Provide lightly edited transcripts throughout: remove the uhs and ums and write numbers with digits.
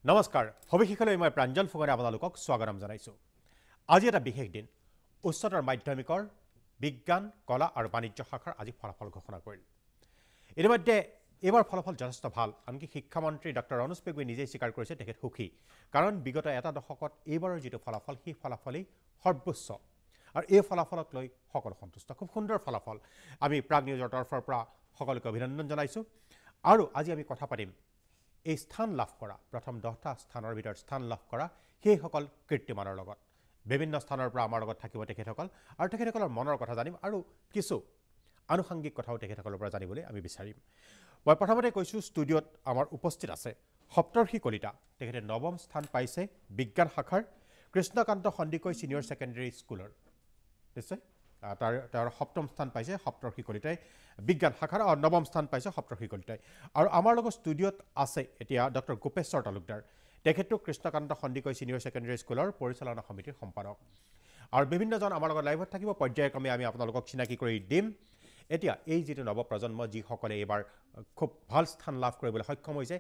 নমস্কাৰ সবিশেষলৈ মই প্ৰাঞ্জল ফুকনে আপোনালোকক স্বাগতম জনাইছোঁ আজি এটা বিশেষ দিন উচ্চতৰ মাধ্যমিকৰ বিজ্ঞান কলা আৰু বাণিজ্য শাখাৰ আজি ফলাফল ঘোষণা কৰিল ইতিমধ্যে এবাৰ ফলাফল যথেষ্ট ভাল আনকি শিক্ষামন্ত্ৰী ডক্টৰ অনুজ পেগুৱে নিজেই স্বীকাৰ কৰিছে তেখেত সুখী কাৰণ বিগত এটা দশকত এইবাৰৰ যেটো ফলাফল সেই ফলাফলেই সৰ্বোচ্চ আৰু এই ফলাফলক লৈ সকলো সন্তুষ্ট খুব সুন্দৰ ফলাফল আমি প্ৰাগ নিউজৰ তৰফৰ পৰা সকলোকে অভিনন্দন জনাইছোঁ আৰু আজি আমি কথা পাতিম এই স্থান লাভ কৰা প্ৰথম 10টা স্থানৰ ভিতৰত স্থান লাভ কৰা সেই সকল কীৰ্তিমানৰ লগত বিভিন্ন স্থানৰ পৰা আমাৰ লগত থাকিব তেখেতসকল আৰু তেখেতসকলৰ মনৰ কথা জানিম আৰু কিছু আনুষংগিক কথাও তেখেতসকলৰ পৰা জানিবলৈ আমি বিচাৰিম মই প্ৰথমতে কৈছোঁ ষ্টুডিঅ'ত আমাৰ উপস্থিত আছে সপ্তৰ্ষি কলিতা তেখেতে নৱম স্থান পাইছে বিজ্ঞান শাখাৰ কৃষ্ণকান্ত সন্দিকৈ ছিনিয়ৰ ছেকেণ্ডাৰী স্কুলৰ নিশ্চয় তাৰ সপ্তম স্থান পাইছে সপ্তৰ্ষি কলিতাই বিজ্ঞান শাখাৰ আৰু নৱম স্থান পাইছে সপ্তৰ্ষি কলিতাই আৰু আমাৰ লগত ষ্টুডিঅ'ত আছে এতিয়া ডক্টৰ গোপেশ্বৰ তালুকদাৰ তেখেতো কৃষ্ণকান্ত সন্দিকৈ ছিনিয়ৰ ছেকেণ্ডাৰী স্কুলৰ পৰিচালনা সমিতিৰ সম্পাদক আৰু বিভিন্নজন আমাৰ লগত লাইভত থাকিব পৰ্যায়ক্ৰমে আমি আপোনালোকক চিনাকি কৰি দিম এতিয়া এই যেটো নৱপ্ৰজন্ম যিসকলে এবাৰ খুব ভাল স্থান লাভ কৰিবলৈ সক্ষম হৈছে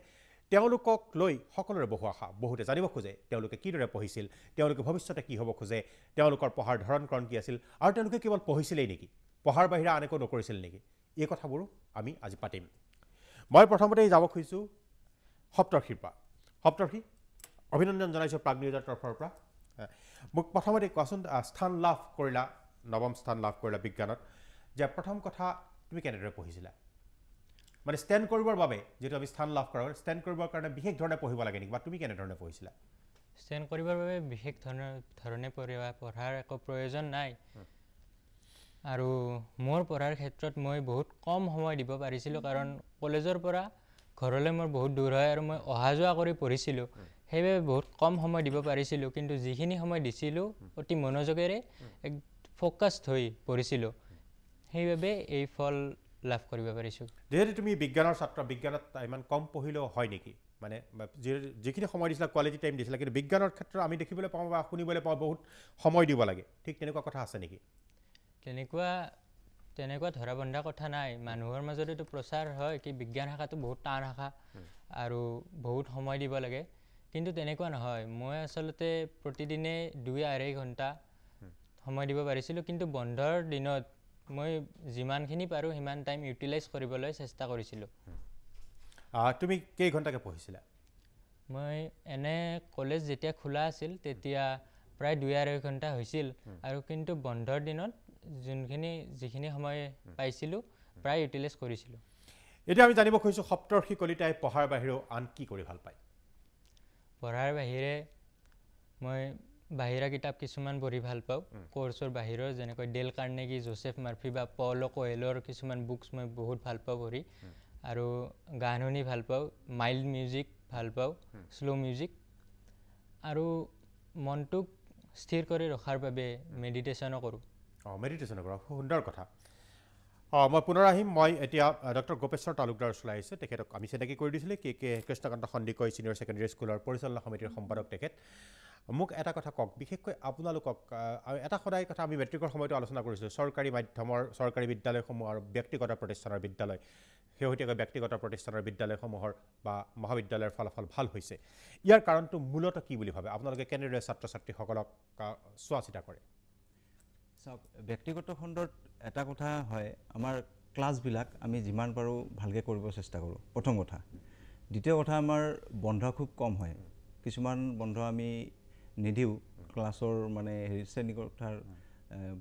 তেওঁলোকক লৈ সকলোৰে বহু আশা বহুতে জানিব খোজে তেওঁলোকে কিদৰে পঢ়িছিল তেওঁলোকে ভৱিষ্যতে কি হ'ব খোজে তেওঁলোকৰ পঢ়াৰ ধৰণকৰণ কি আছিল আৰু তেওঁলোকে কেৱল পঢ়িছিলেই নেকি পঢ়াৰ বাহিৰে আন একো নকৰিছিল নেকি এই কথাবোৰ আমি আজি পাতিম মই প্ৰথমতেই যাব খুজিছোঁ সপ্তৰ্ষিৰ পৰা সপ্তৰ্ষি অভিনন্দন জনাইছোঁ প্ৰাগ নিউজৰ তৰফৰ পৰা মোক প্ৰথমতে কোৱাচোন স্থান লাভ কৰিলা নৱম স্থান লাভ কৰিলা বিজ্ঞানত যে প্ৰথম কথা তুমি কেনেদৰে পঢ়িছিলা মানে ষ্টেণ্ড কৰিবৰ বাবে যেটো আমি স্থান লাভ কৰা ষ্টেণ্ড কৰিবৰ কাৰণে বিশেষ ধৰণে পঢ়িব লাগে নেকি বা তুমি কেনেধৰণে পঢ়িছিলা ষ্টেণ্ড কৰিবৰ বাবে বিশেষ ধৰণে পঢ়াৰ একো প্ৰয়োজন নাই আৰু মোৰ পঢ়াৰ ক্ষেত্ৰত মই বহুত কম সময় দিব পাৰিছিলোঁ কাৰণ কলেজৰ পৰা ঘৰলৈ মোৰ বহুত দূৰ হয় আৰু মই অহা যোৱা কৰি পঢ়িছিলোঁ সেইবাবে বহুত কম সময় দিব পাৰিছিলোঁ কিন্তু যিখিনি সময় দিছিলোঁ অতি মনোযোগেৰে এক ফ'কাছড হৈ পঢ়িছিলোঁ সেইবাবে এই ফল লাভ কৰিব পাৰিছোঁ যেহেতু তুমি বিজ্ঞানৰ ছাত্ৰ বিজ্ঞানত ইমান কম পঢ়িলেও হয় নেকি মানে যিখিনি সময় দিছিলা কোৱালিটি টাইম দিছিলা কিন্তু বিজ্ঞানৰ ক্ষেত্ৰত আমি দেখিবলৈ পাওঁ বা শুনিবলৈ পাওঁ বহুত সময় দিব লাগে ঠিক তেনেকুৱা কথা আছে নেকি তেনেকুৱা ধৰা বন্ধা কথা নাই মানুহৰ মাজত এইটো প্ৰচাৰ হয় কি বিজ্ঞান শাখাটো বহুত টান শাখা আৰু বহুত সময় দিব লাগে কিন্তু তেনেকুৱা নহয় মই আচলতে প্ৰতিদিনে 2-2.5 ঘণ্টা সময় দিব পাৰিছিলোঁ কিন্তু বন্ধৰ দিনত মই যিমানখিনি পাৰোঁ সিমান টাইম ইউটিলাইজ কৰিবলৈ চেষ্টা কৰিছিলোঁ তুমি কেই ঘণ্টাকৈ পঢ়িছিলা মই এনে কলেজ যেতিয়া খোলা আছিল তেতিয়া প্ৰায় 2-2.5 ঘণ্টা হৈছিল আৰু কিন্তু বন্ধৰ দিনত যিখিনি সময় পাইছিলোঁ প্ৰায় ইউটিলাইজ কৰিছিলোঁ এতিয়া আমি জানিব খুজিছোঁ সপ্তৰ্ষি কলিতাই পঢ়াৰ বাহিৰেও আন কি কৰি ভাল পায় পঢ়াৰ বাহিৰে মই বাহিৰা কিতাপ কিছুমান পঢ়ি ভাল পাওঁ কোৰ্চৰ বাহিৰৰ যেনেকৈ ডেল কাৰ্নেগী জোচেফ মাৰ্ফি বা পল কোয়েলৰ কিছুমান বুকছ মই বহুত ভাল পাওঁ পঢ়ি আৰু গান শুনি ভাল পাওঁ মাইল্ড মিউজিক ভাল পাওঁ শ্ল' মিউজিক আৰু মনটোক স্থিৰ কৰি ৰখাৰ বাবে মেডিটেশ্যনো কৰোঁ মেডিটেশ্যন কৰা সুন্দৰ কথা মই পুনৰ আহিম মই এতিয়া ডক্টৰ গোপেশ্বৰ তালুকদাৰ ওচৰলৈ আহিছোঁ তেখেতক আমি চিনাকি কৰি দিছিলোঁ কে কৃষ্ণকান্ত সন্দিকৈ ছিনিয়ৰ ছেকেণ্ডাৰী স্কুলৰ পৰিচালনা সমিতিৰ সম্পাদক তেখেত মোক এটা কথা কওক বিশেষকৈ আপোনালোকক এটা সদায় কথা আমি মেট্ৰিকৰ সময়তো আলোচনা কৰিছিলোঁ চৰকাৰী মাধ্যমৰ চৰকাৰী বিদ্যালয়সমূহ আৰু ব্যক্তিগত প্ৰতিষ্ঠানৰ বিদ্যালয় শেহতীয়াকৈ ব্যক্তিগত প্ৰতিষ্ঠানৰ বিদ্যালয়সমূহৰ বা মহাবিদ্যালয়ৰ ফলাফল ভাল হৈছে ইয়াৰ কাৰণটো মূলতঃ কি বুলি ভাবে আপোনালোকে কেনেদৰে ছাত্ৰ ছাত্ৰীসকলক চোৱা চিতা কৰে চাওক ব্যক্তিগত খণ্ডত এটা কথা হয় আমাৰ ক্লাছবিলাক আমি যিমান পাৰোঁ ভালকৈ কৰিব চেষ্টা কৰোঁ প্ৰথম কথা দ্বিতীয় কথা আমাৰ বন্ধ খুব কম হয় কিছুমান বন্ধ আমি নিদিওঁ ক্লাছৰ মানে শ্ৰেণীকোঠাৰ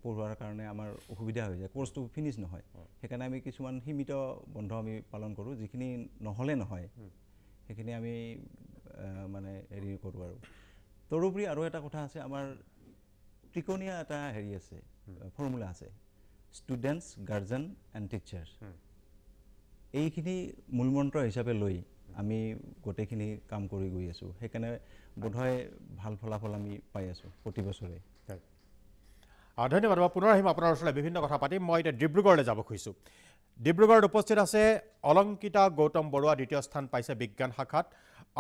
পঢ়োৱাৰ কাৰণে আমাৰ অসুবিধা হৈ যায় কোৰ্চটো ফিনিছ নহয় সেইকাৰণে আমি কিছুমান সীমিত বন্ধ আমি পালন কৰোঁ যিখিনি নহ'লে নহয় সেইখিনি আমি মানে হেৰি কৰোঁ আৰু তদুপৰি আৰু এটা কথা আছে আমাৰ ত্ৰিকোণীয়া এটা হেৰি আছে ফৰ্মুলা আছে ষ্টুডেণ্টছ গাৰ্জেন এণ্ড টিচাৰ্ছ এইখিনি মূলমন্ত্ৰ হিচাপে লৈ আমি গোটেইখিনি কাম কৰি গৈ আছোঁ সেইকাৰণে বোধহয় ভাল ফলাফল আমি পাই আছোঁ প্ৰতি বছৰে ধন্যবাদ মই পুনৰ আহিম আপোনাৰ ওচৰলৈ বিভিন্ন কথা পাতিম মই এতিয়া ডিব্ৰুগড়লৈ যাব খুজিছোঁ ডিব্ৰুগড়ত উপস্থিত আছে অলংকিতা গৌতম বৰুৱা দ্বিতীয় স্থান পাইছে বিজ্ঞান শাখাত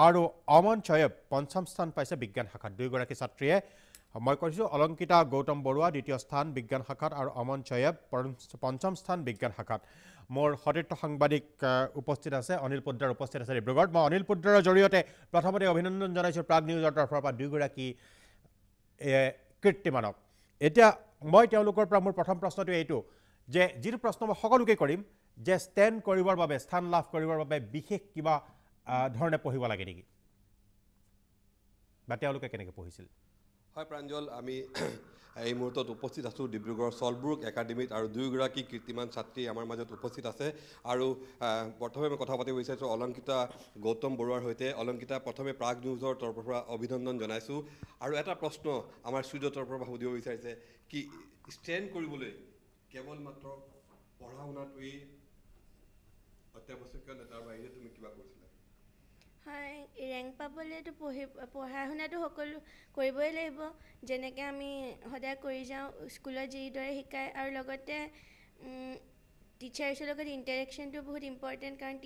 আৰু অমন চয়েব পঞ্চম স্থান পাইছে বিজ্ঞান শাখাত দুয়োগৰাকী ছাত্ৰীয়ে মই কৈছোঁ অলংকিতা গৌতম বৰুৱা দ্বিতীয় স্থান বিজ্ঞান শাখাত আৰু অমন চয়েব পঞ্চম স্থান বিজ্ঞান শাখাত মোৰ সতীৰ্থ সাংবাদিক উপস্থিত আছে অনিল পোদ্দাৰ উপস্থিত আছে ডিব্ৰুগড়ত মই অনিল পোদ্দাৰৰ জৰিয়তে প্ৰথমতে অভিনন্দন জনাইছোঁ প্ৰাগ নিউজৰ তৰফৰ পৰা দুয়োগৰাকী কীৰ্তিমানক এতিয়া মই তেওঁলোকৰ পৰা মোৰ প্ৰথম প্ৰশ্নটো এইটো যে যিটো প্ৰশ্ন মই সকলোকে কৰিম যে ষ্টেণ্ড কৰিবৰ বাবে স্থান লাভ কৰিবৰ বাবে বিশেষ কিবা ধৰণে পঢ়িব লাগে নেকি বা তেওঁলোকে কেনেকৈ পঢ়িছিল হয় প্ৰাঞ্জল আমি এই মুহূৰ্তত উপস্থিত আছোঁ ডিব্ৰুগড় চলব্ৰুক একাডেমীত আৰু দুয়োগৰাকী কীৰ্তিমান ছাত্ৰী আমাৰ মাজত উপস্থিত আছে আৰু প্ৰথমে মই কথা পাতিব বিচাৰিছোঁ অলংকিতা গৌতম বৰুৱাৰ সৈতে অলংকিতা প্ৰথমে প্ৰাগ নিউজৰ তৰফৰ পৰা অভিনন্দন জনাইছোঁ আৰু এটা প্ৰশ্ন আমাৰ ষ্টুডিঅ'ৰ তৰফৰ পৰা সুধিব বিচাৰিছে কি ষ্টেণ্ড কৰিবলৈ কেৱল মাত্ৰ পঢ়া শুনাটোৱেই অত্যাৱশ্যকীয় নে তাৰ বাহিৰে তুমি কিবা কৰিছিলা হয় ৰেংক পাবলৈতো পঢ়া শুনাটো সকলো কৰিবই লাগিব যেনেকৈ আমি সদায় কৰি যাওঁ স্কুলত যিদৰে শিকায় আৰু লগতে টিচাৰ্ছৰ লগত ইণ্টাৰেকশ্যনটো বহুত ইম্পৰ্টেণ্ট কাৰণ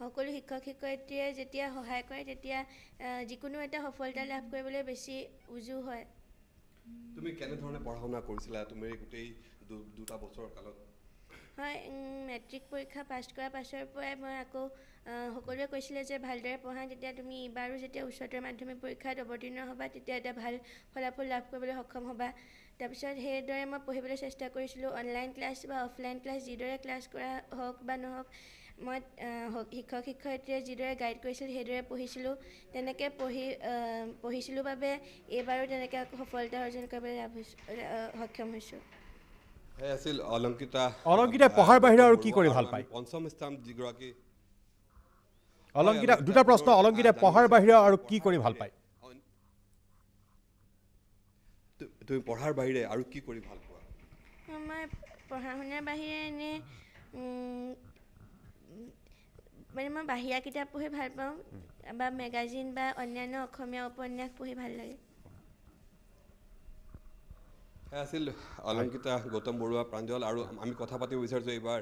সকলো শিক্ষক শিক্ষয়িত্ৰীয়ে যেতিয়া সহায় কৰে তেতিয়া যিকোনো এটা সফলতা লাভ কৰিবলৈ বেছি উজু হয় তুমি কেনেধৰণে পঢ়া শুনা কৰিছিলা তুমি গোটেই দুটা বছৰৰ কালত হয় মেট্ৰিক পৰীক্ষা পাছ কৰাৰ পাছৰ পৰাই মই আকৌ সকলোৱে কৈছিলে যে ভালদৰে পঢ়া তেতিয়া তুমি এইবাৰো যেতিয়া উচ্চতৰ মাধ্যমিক পৰীক্ষাত অৱতীৰ্ণ হ'বা তেতিয়া এটা ভাল ফলাফল লাভ কৰিবলৈ সক্ষম হ'বা তাৰপিছত সেইদৰে মই পঢ়িবলৈ চেষ্টা কৰিছিলোঁ অনলাইন ক্লাছ বা অফলাইন ক্লাছ যিদৰে ক্লাছ কৰা হওক বা নহওক মই শিক্ষক শিক্ষয়িত্ৰীয়ে যিদৰে গাইড কৰিছিল সেইদৰে পঢ়িছিলোঁ তেনেকৈ পঢ়িছিলোঁ বাবে এইবাৰো তেনেকৈ আকৌ সফলতা অৰ্জন কৰিবলৈ সক্ষম হৈছোঁ আছিল অলংকিতাই পঢ়াৰ বাহিৰে আৰু কি কৰি ভাল পায় পঞ্চম স্থান যিগৰাকী অলংকিতা দুটা প্ৰশ্ন অলংকিতাই পঢ়াৰ বাহিৰে আৰু কি কৰি ভাল পায় তুমি পঢ়াৰ বাহিৰে আৰু কি কৰি ভাল পোৱা মই পঢ়া শুনাৰ বাহিৰে এনেই মানে মই বাহিৰা কিতাপ পঢ়ি ভাল পাওঁ বা মেগাজিন বা অন্যান্য অসমীয়া উপন্যাস পঢ়ি ভাল লাগে আছিল অলংকিতা গৌতম বৰুৱা প্ৰাঞ্জল আৰু আমি কথা পাতিব বিচাৰিছোঁ এইবাৰ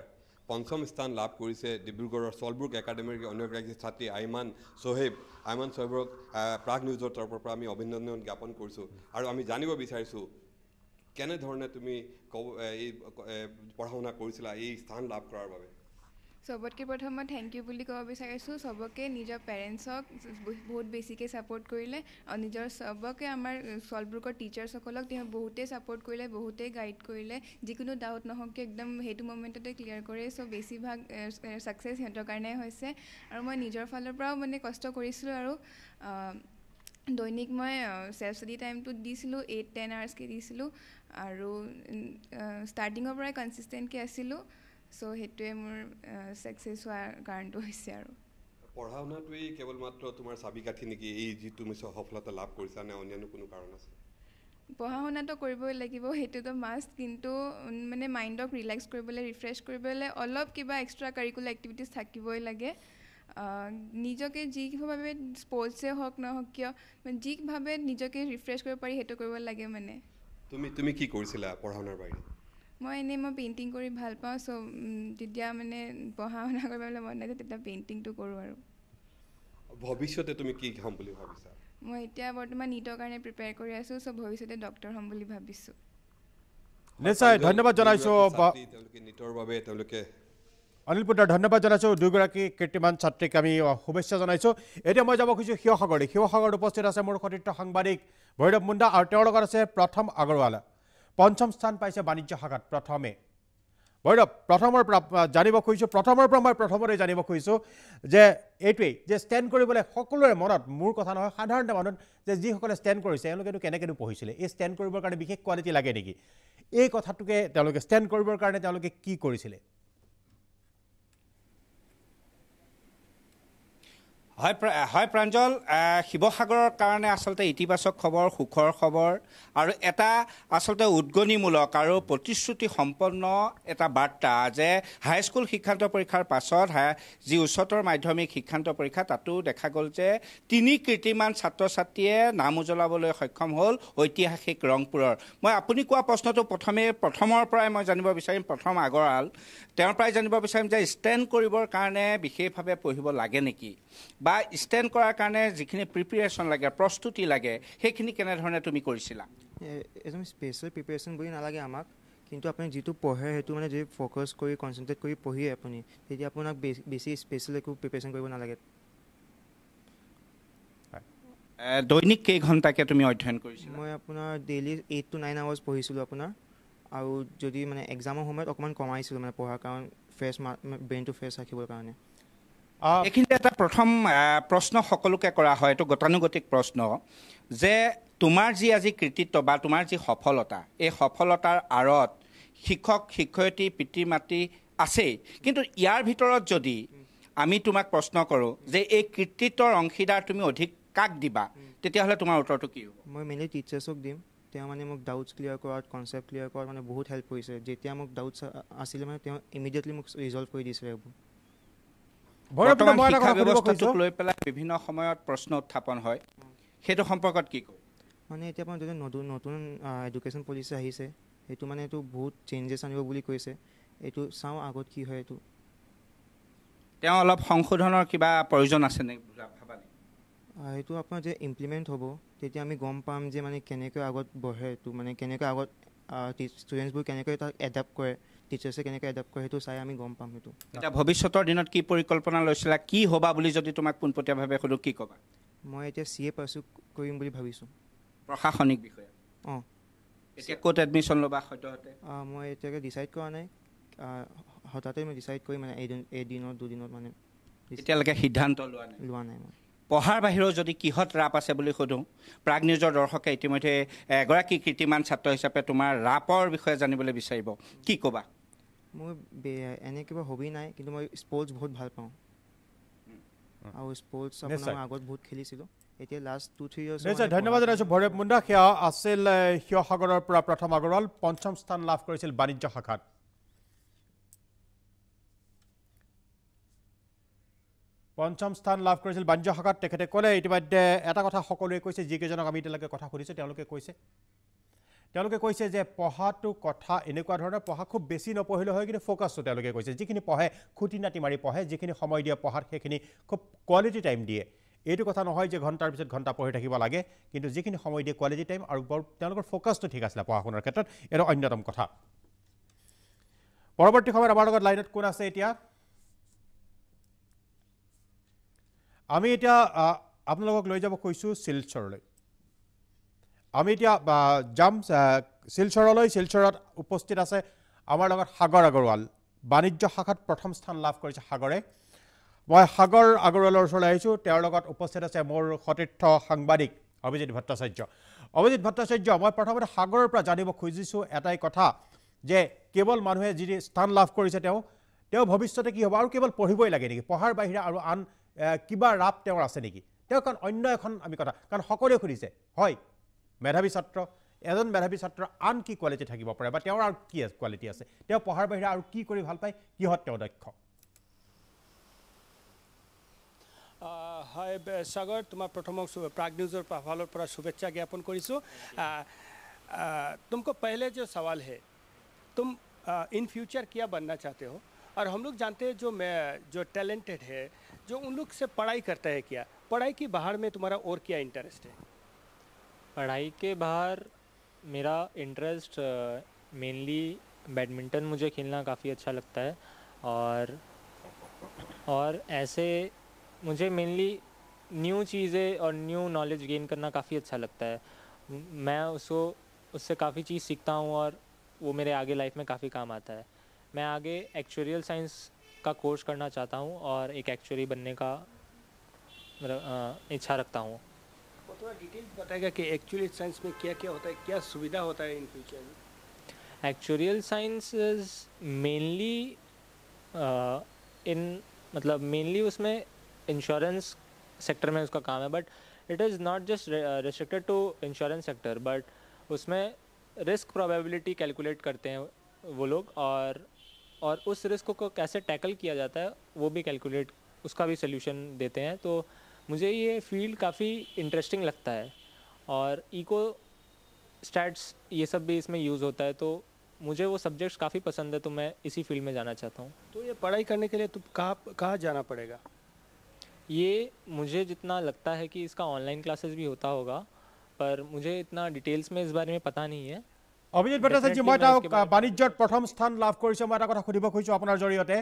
পঞ্চম স্থান লাভ কৰিছে ডিব্ৰুগড়ৰ চলব্ৰুক একাডেমীৰ অন্য এগৰাকী ছাত্ৰী আইমান চহেবক প্ৰাগ নিউজৰ তৰফৰ পৰা আমি অভিনন্দন জ্ঞাপন কৰিছোঁ আৰু আমি জানিব বিচাৰিছোঁ কেনেধৰণে তুমি এই পঢ়া শুনা কৰিছিলা এই স্থান লাভ কৰাৰ বাবে চবতকৈ প্ৰথম মই থেংক ইউ বুলি ক'ব বিচাৰিছোঁ চবকে নিজৰ পেৰেণ্টছক বহুত বেছিকৈ ছাপোৰ্ট কৰিলে আৰু নিজৰ চবকে আমাৰ চলব্ৰুকৰ টিচাৰ্ছসকলক তেওঁ বহুতেই ছাপোৰ্ট কৰিলে বহুতেই গাইড কৰিলে যিকোনো ডাউট নহওক একদম সেইটো মমেণ্টতে ক্লিয়াৰ কৰে চ' বেছিভাগ ছাকচেছ সিহঁতৰ কাৰণে হৈছে আৰু মই নিজৰ ফালৰ পৰাও মানে কষ্ট কৰিছিলোঁ আৰু দৈনিক মই ছেল্ফ ষ্টাডি টাইমটো দিছিলোঁ 8-10 আৱাৰ্ছকৈ দিছিলোঁ আৰু ষ্টাৰ্টিঙৰ পৰাই কনচিষ্টেণ্টকৈ আছিলোঁ চ' সেইটোৱে মোৰ ছাকচেছ হোৱাৰ কাৰণটো হৈছে আৰু পঢ়া শুনাটোৱেই কেৱল মাত্ৰ তোমাৰ চাবিকাঠি নেকি এই যি তুমি সফলতা লাভ কৰিছা নে অন্যান্য কোনো কাৰণ আছে পঢ়া শুনাটো কৰিবই লাগিব সেইটোতো মাষ্ট কিন্তু মানে মাইণ্ডক ৰিলেক্স কৰিবলৈ ৰিফ্ৰেছ কৰিবলৈ অলপ কিবা এক্সট্ৰা কাৰিকুলাৰ এক্টিভিটিজ থাকিবই লাগে নিজকে যিভাৱে স্পৰ্টছে হওক নহওক কিয় যিভাৱে নিজকে ৰিফ্ৰেছ কৰিব পাৰি সেইটো কৰিব লাগে মানে তুমি কি কৰিছিলা পঢ়া শুনাৰ বাহিৰে মই পেইণ্টিং কৰি ভাল পাওঁ চ' যেতিয়া মানে পঢ়া শুনা কৰিবলৈ মন নাযায় তেতিয়া পেইণ্টিংটো কৰোঁ আৰু ভৱিষ্যতে তুমি কি হ'ম বুলি ভাবিছা মই এতিয়া বৰ্তমান নীটৰ কাৰণে প্ৰিপেয়াৰ কৰি আছোঁ চ' ভৱিষ্যতে ডক্টৰ হ'ম বুলি ভাবিছোঁ নিশ্চয় ধন্যবাদ জনাইছোঁ নীটৰ বাবে তেওঁলোকে অনিল পোদ্দাৰ ধন্যবাদ জনাইছোঁ দুয়োগৰাকী কীৰ্তিমান ছাত্ৰীক আমি শুভেচ্ছা জনাইছোঁ এতিয়া মই যাব খুজিছোঁ শিৱসাগৰত উপস্থিত আছে মোৰ সতীৰ্থ সাংবাদিক ভৈৰৱ মুণ্ডা আৰু তেওঁৰ লগত আছে প্ৰথম আগৰৱালা পঞ্চম স্থান পাইছে বাণিজ্য শাখাত প্ৰথমে ভৈৰৱ প্ৰথমৰ পৰা জানিব খুজিছোঁ যে এইটোৱেই যে ষ্টেণ্ড কৰিবলৈ সকলোৰে মনত মোৰ কথা নহয় সাধাৰণতে মনত যে যিসকলে ষ্টেণ্ড কৰিছে তেওঁলোকেতো কেনেকৈনো পঢ়িছিলে এই ষ্টেণ্ড কৰিবৰ কাৰণে বিশেষ কোৱালিটি লাগে নেকি এই কথাটোকে তেওঁলোকে ষ্টেণ্ড কৰিবৰ কাৰণে তেওঁলোকে কি কৰিছিলে হয় প্ৰাঞ্জল শিৱসাগৰৰ কাৰণে আচলতে ইতিবাচক খবৰ সুখৰ খবৰ আৰু এটা আচলতে উদ্গনিমূলক আৰু প্ৰতিশ্ৰুতি সম্পন্ন এটা বাৰ্তা যে হাইস্কুল শিক্ষান্ত পৰীক্ষাৰ পাছত যি উচ্চতৰ মাধ্যমিক শিক্ষান্ত পৰীক্ষা তাতো দেখা গ'ল যে 3 কীৰ্তিমান ছাত্ৰ ছাত্ৰীয়ে নাম উজ্বলাবলৈ সক্ষম হ'ল ঐতিহাসিক ৰংপুৰৰ মই আপুনি কোৱা প্ৰশ্নটো প্ৰথমৰ পৰাই মই জানিব বিচাৰিম প্ৰথম আগৰৱাল তেওঁৰ পৰাই জানিব বিচাৰিম যে ষ্টেণ্ড কৰিবৰ কাৰণে বিশেষভাৱে পঢ়িব লাগে নেকি বা ষ্টেণ্ড কৰাৰ কাৰণে যিখিনি প্ৰিপেৰেশ্যন লাগে প্ৰস্তুতি লাগে সেইখিনি কেনেধৰণে তুমি কৰিছিলা এজন স্পেচিয়েল প্ৰিপেৰেশ্যন বুলি নালাগে আমাক, কিন্তু আপুনি যিটো পঢ়ে সেইটো মানে যদি ফ'কাছ কৰি কনচেনট্ৰেট কৰি পঢ়িয়ে আপুনি, তেতিয়া আপোনাক বেছি স্পেচিয়েল একো প্ৰিপেৰেশ্যন কৰিব নালাগে। দৈনিক কেইঘণ্টাকৈ তুমি অধ্যয়ন কৰিছিলা? মই আপোনাৰ ডেইলি 8 to 9 আৱাৰ্ছ পঢ়িছিলোঁ আপোনাৰ, আৰু যদি মানে এক্সামৰ সময়ত অকণমান কমাইছিলোঁ মানে পঢ়াৰ কাৰণ ফ্ৰেছ ব্ৰেইনটো ফ্ৰেছ ৰাখিবৰ কাৰণে। এইখিনিতে এটা প্ৰথম প্ৰশ্ন সকলোকে কৰা হয়, এইটো গতানুগতিক প্ৰশ্ন, যে তোমাৰ যি আজি কৃতিত্ব বা তোমাৰ যি সফলতা, এই সফলতাৰ আঁৰত শিক্ষক শিক্ষয়িত্ৰী পিতৃ মাতৃ আছেই, কিন্তু ইয়াৰ ভিতৰত যদি আমি তোমাক প্ৰশ্ন কৰোঁ যে এই কৃতিত্বৰ অংশীদাৰ তুমি অধিক কাক দিবা, তেতিয়াহ'লে তোমাৰ উত্তৰটো কি হ'ব? মই মেইনলি টিচাৰ্ছক দিম। তেওঁ মানে মোক ডাউটছ ক্লিয়াৰ কৰাত, কনচেপ্ট ক্লিয়াৰ কৰাত মানে বহুত হেল্প কৰিছে। যেতিয়া মোক ডাউটছ আছিলে মানে তেওঁ ইমিডিয়েটলি মোক ৰিজল্ভ কৰি দিছিলে এইবোৰ। বৰ্তমান শিক্ষা ব্যৱস্থাটোক লৈ পেলাই বিভিন্ন সময়ত প্ৰশ্ন উত্থাপন হয়, সেইটো সম্পৰ্কত কি ক'ব? মানে এতিয়া আপোনাৰ যদি নতুন এডুকেশ্যন পলিচি আহিছে, সেইটো মানে এইটো বহুত চেঞ্জেছ আনিব বুলি কৈছে। এইটো চাওঁ আগত কি হয়। এইটো তেওঁ অলপ সংশোধনৰ কিবা প্ৰয়োজন আছে নে ভাবা নে? সেইটো আপোনাৰ যে ইমপ্লিমেণ্ট হ'ব, তেতিয়া আমি গম পাম যে মানে কেনেকৈ আগত বঢ়ে, এইটো মানে কেনেকৈ আগত ষ্টুডেণ্টছবোৰ কেনেকৈ তাক এডাপ্ট কৰে, টিচাৰ্ছে কেনেকৈ এডাপ্ট কৰে, সেইটো চাই আমি গম পাম। সেইটো এতিয়া ভৱিষ্যতৰ দিনত কি পৰিকল্পনা লৈছিলা, কি হ'বা বুলি যদি তোমাক পোনপটীয়াভাৱে সোধোঁ কি ক'বা? মই এতিয়া CA পাৰ্চু কৰিম বুলি ভাবিছোঁ। প্ৰশাসনিক বিষয়া? অঁ। এতিয়া ক'ত এডমিশ্যন ল'বা সদ্যহতে? মই এতিয়ালৈকে ডিচাইড কৰা নাই, হঠাতে মই ডিচাইড কৰিম মানে এদিনত দুদিনত মানে। এতিয়ালৈকে সিদ্ধান্ত লোৱা নাই মই। পঢ়াৰ বাহিৰেও যদি কিহত ৰাপ আছে বুলি সোধোঁ, প্ৰাগ নিউজৰ দৰ্শকে ইতিমধ্যে এগৰাকী কীৰ্তিমান ছাত্ৰ হিচাপে তোমাৰ ৰাপৰ বিষয়ে জানিবলৈ বিচাৰিব, কি ক'বা? মোৰ এনে কিবা হবি নাই, কিন্তু মই স্পৰ্টছ বহুত ভাল পাওঁ, আৰু স্পৰ্টছ আপোনাৰ আগত বহুত খেলিছিলোঁ। এতিয়া লাষ্ট 2-3 ইয়াৰ্ছ নিশ্চয় ধন্যবাদ জনাইছোঁ ভৈৰৱ মুণ্ডা। সেয়া আছিল শিৱসাগৰৰ পৰা প্ৰথম আগৰৱাল, 5ম স্থান লাভ কৰিছিল বাণিজ্য শাখাত। তেখেতে ক'লে ইতিমধ্যে এটা কথা সকলোৱে কৈছে, যিকেইজনক আমি এতিয়ালৈকে কথা সুধিছোঁ তেওঁলোকে কৈছে যে পঢ়াটো কথা এনেকুৱা ধৰণৰ, পঢ়া খুব বেছি নপঢ়িলে হয়, কিন্তু ফ'কাছটো তেওঁলোকে কৈছে যিখিনি পঢ়ে খুটি নাটি মাৰি পঢ়ে, যিখিনি সময় দিয়ে পঢ়াত সেইখিনি খুব কোৱালিটি টাইম দিয়ে। এইটো কথা নহয় যে ঘণ্টাৰ পিছত ঘণ্টা পঢ়ি থাকিব লাগে, কিন্তু যিখিনি সময় দিয়ে কোৱালিটি টাইম, আৰু তেওঁলোকৰ ফ'কাছটো ঠিক আছিলে পঢ়া শুনাৰ ক্ষেত্ৰত, এইটো অন্যতম কথা। পৰৱৰ্তী সময়ত আমাৰ লগত লাইনত কোন আছে এতিয়া? আমি এতিয়া আপোনালোকক লৈ যাব কৈছোঁ শিলচৰলৈ। আমি এতিয়া যাম শিলচৰলৈ। শিলচৰত উপস্থিত আছে আমাৰ লগত সাগৰ আগৰৱাল, বাণিজ্য শাখাত প্ৰথম স্থান লাভ কৰিছে সাগৰে। মই সাগৰ আগৰৱালৰ ওচৰলৈ আহিছোঁ, তেওঁৰ লগত উপস্থিত আছে মোৰ সতীৰ্থ সাংবাদিক অভিজিত ভট্টাচাৰ্য। মই প্ৰথমতে সাগৰৰ পৰা জানিব খুজিছোঁ এটাই কথা, যে কেৱল মানুহে যি স্থান লাভ কৰিছে তেওঁ ভৱিষ্যতে কি হ'ব, আৰু কেৱল পঢ়িবই লাগে নেকি, পঢ়াৰ বাহিৰে আৰু আন কিবা ৰাপ তেওঁৰ আছে নেকি? কাৰণ অন্য এখন আমি কথা, কাৰণ সকলোৱে সুধিছে হয় মেধাৱী ছাত্ৰ, এজন মেধাৱী ছাত্ৰৰ আন কি কোৱালিটি থাকিব পাৰে, বা তেওঁৰ আৰু কি কোৱালিটি আছে, তেওঁ পঢ়াৰ বাহিৰে আৰু কি কৰি ভাল পায়, কিহত তেওঁ দক্ষ? হয় সাগৰ, তোমাৰ প্ৰথমক প্ৰাগ নিউজৰ ফালৰ পৰা শুভেচ্ছা জ্ঞাপন কৰিছোঁ। तुमको पहले जो सवाल है, तुम इन फ्यूचर क्या बनना चाहते हो? और हम लोग जानते हैं जो टैलेंटेड है, जो उन लोग से पढ़ाई करता है, क्या पढ़ाई की बाहर में तुम्हारा और क्या इंटरेस्ट है? पढ़ाई के बाहर मेरा इंटरेस्ट मेनली बैडमिंटन मुझे खेलना काफ़ी अच्छा लगता है, और ऐसे मुझे मेनली न्यू चीज़ें और न्यू नॉलेज गेन करना काफ़ी अच्छा लगता है। मैं उससे काफ़ी चीज़ सीखता हूँ, और वो मेरे आगे लाइफ में काफ़ी काम आता है। मैं आगे एक्चुअरियल साइंस का कोर्स करना चाहता हूँ, और एक एक्चुअरी बनने का इच्छा रखता हूँ। वो थोड़ा डिटेल बताएगा कि एक्चुअली साइंस में क्या क्या होता है, क्या सुविधा होता है इन फ्यूचर में? Actuarial science is mainly mainly उसमें इंश्योरेंस सेक्टर में उसका काम है, but it is not just restricted to insurance sector, but उसमें रिस्क प्रोबेबिलिटी कैलकुलेट करते हैं वो लोग, और उस रिस्क को कैसे टैकल किया जाता है वो भी कैलकुलेट, उसका भी सोल्यूशन देते हैं। तो मुझे ये फील्ड काफ़ी इंटरेस्टिंग लगता है, और इको स्टैट्स ये सब भी इसमें यूज़ होता है, तो मुझे वो सब्जेक्ट्स काफ़ी पसंद है, तो मैं इसी फील्ड में जाना चाहता हूँ। तो ये पढ़ाई करने के लिए तुम कहाँ जाना पड़ेगा? ये मुझे जितना लगता है कि इसका ऑनलाइन क्लासेस भी होता होगा, पर मुझे इतना डिटेल्स में इस बारे में पता नहीं है। অভিজিৎ ভট্টাচাৰ্য মই তেওঁক বাণিজ্যত প্ৰথম স্থান লাভ কৰিছে মই এটা কথা সুধিব খুজিছোঁ আপোনাৰ জৰিয়তে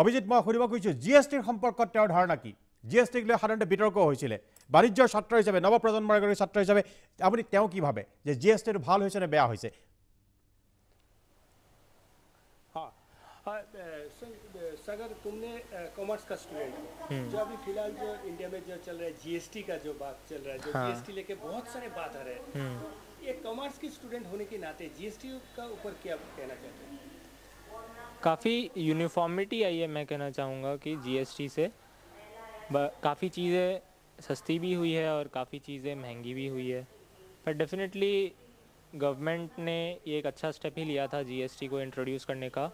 অভিজিৎ মই সুধিব খুজিছোঁ জিএছটিৰ সম্পৰ্কত তেওঁৰ ধাৰণা কি জিএছটিক লৈ সাধাৰণতে বিতৰ্ক হৈছিলে বাণিজ্যৰ ছাত্ৰ হিচাপে নৱপ্ৰজন্মৰ এগৰাকী ছাত্ৰ হিচাপে আপুনি তেওঁ কি ভাবে যে জিএছটিটো ভাল হৈছে নে বেয়া হৈছে सागर तुमने कॉमर्स का स्टूडेंट जो अभी फिलहाल जो इंडिया में जो चल रहा है जीएसटी का जो बात चल रहा है जो जीएसटी लेके बहुत सारे बात आ रहे हैं ये कॉमर्स की स्टूडेंट होने के नाते जीएसटी का ऊपर क्या कहना चाहते हैं काफ़ी यूनिफॉर्मिटी आई है मैं कहना चाहूँगा कि जीएसटी से काफ़ी चीज़ें सस्ती भी हुई है और काफ़ी चीज़ें महंगी भी हुई है पर डेफिनेटली गवर्नमेंट ने ये एक अच्छा स्टेप ही लिया था जीएसटी को इंट्रोड्यूस करने का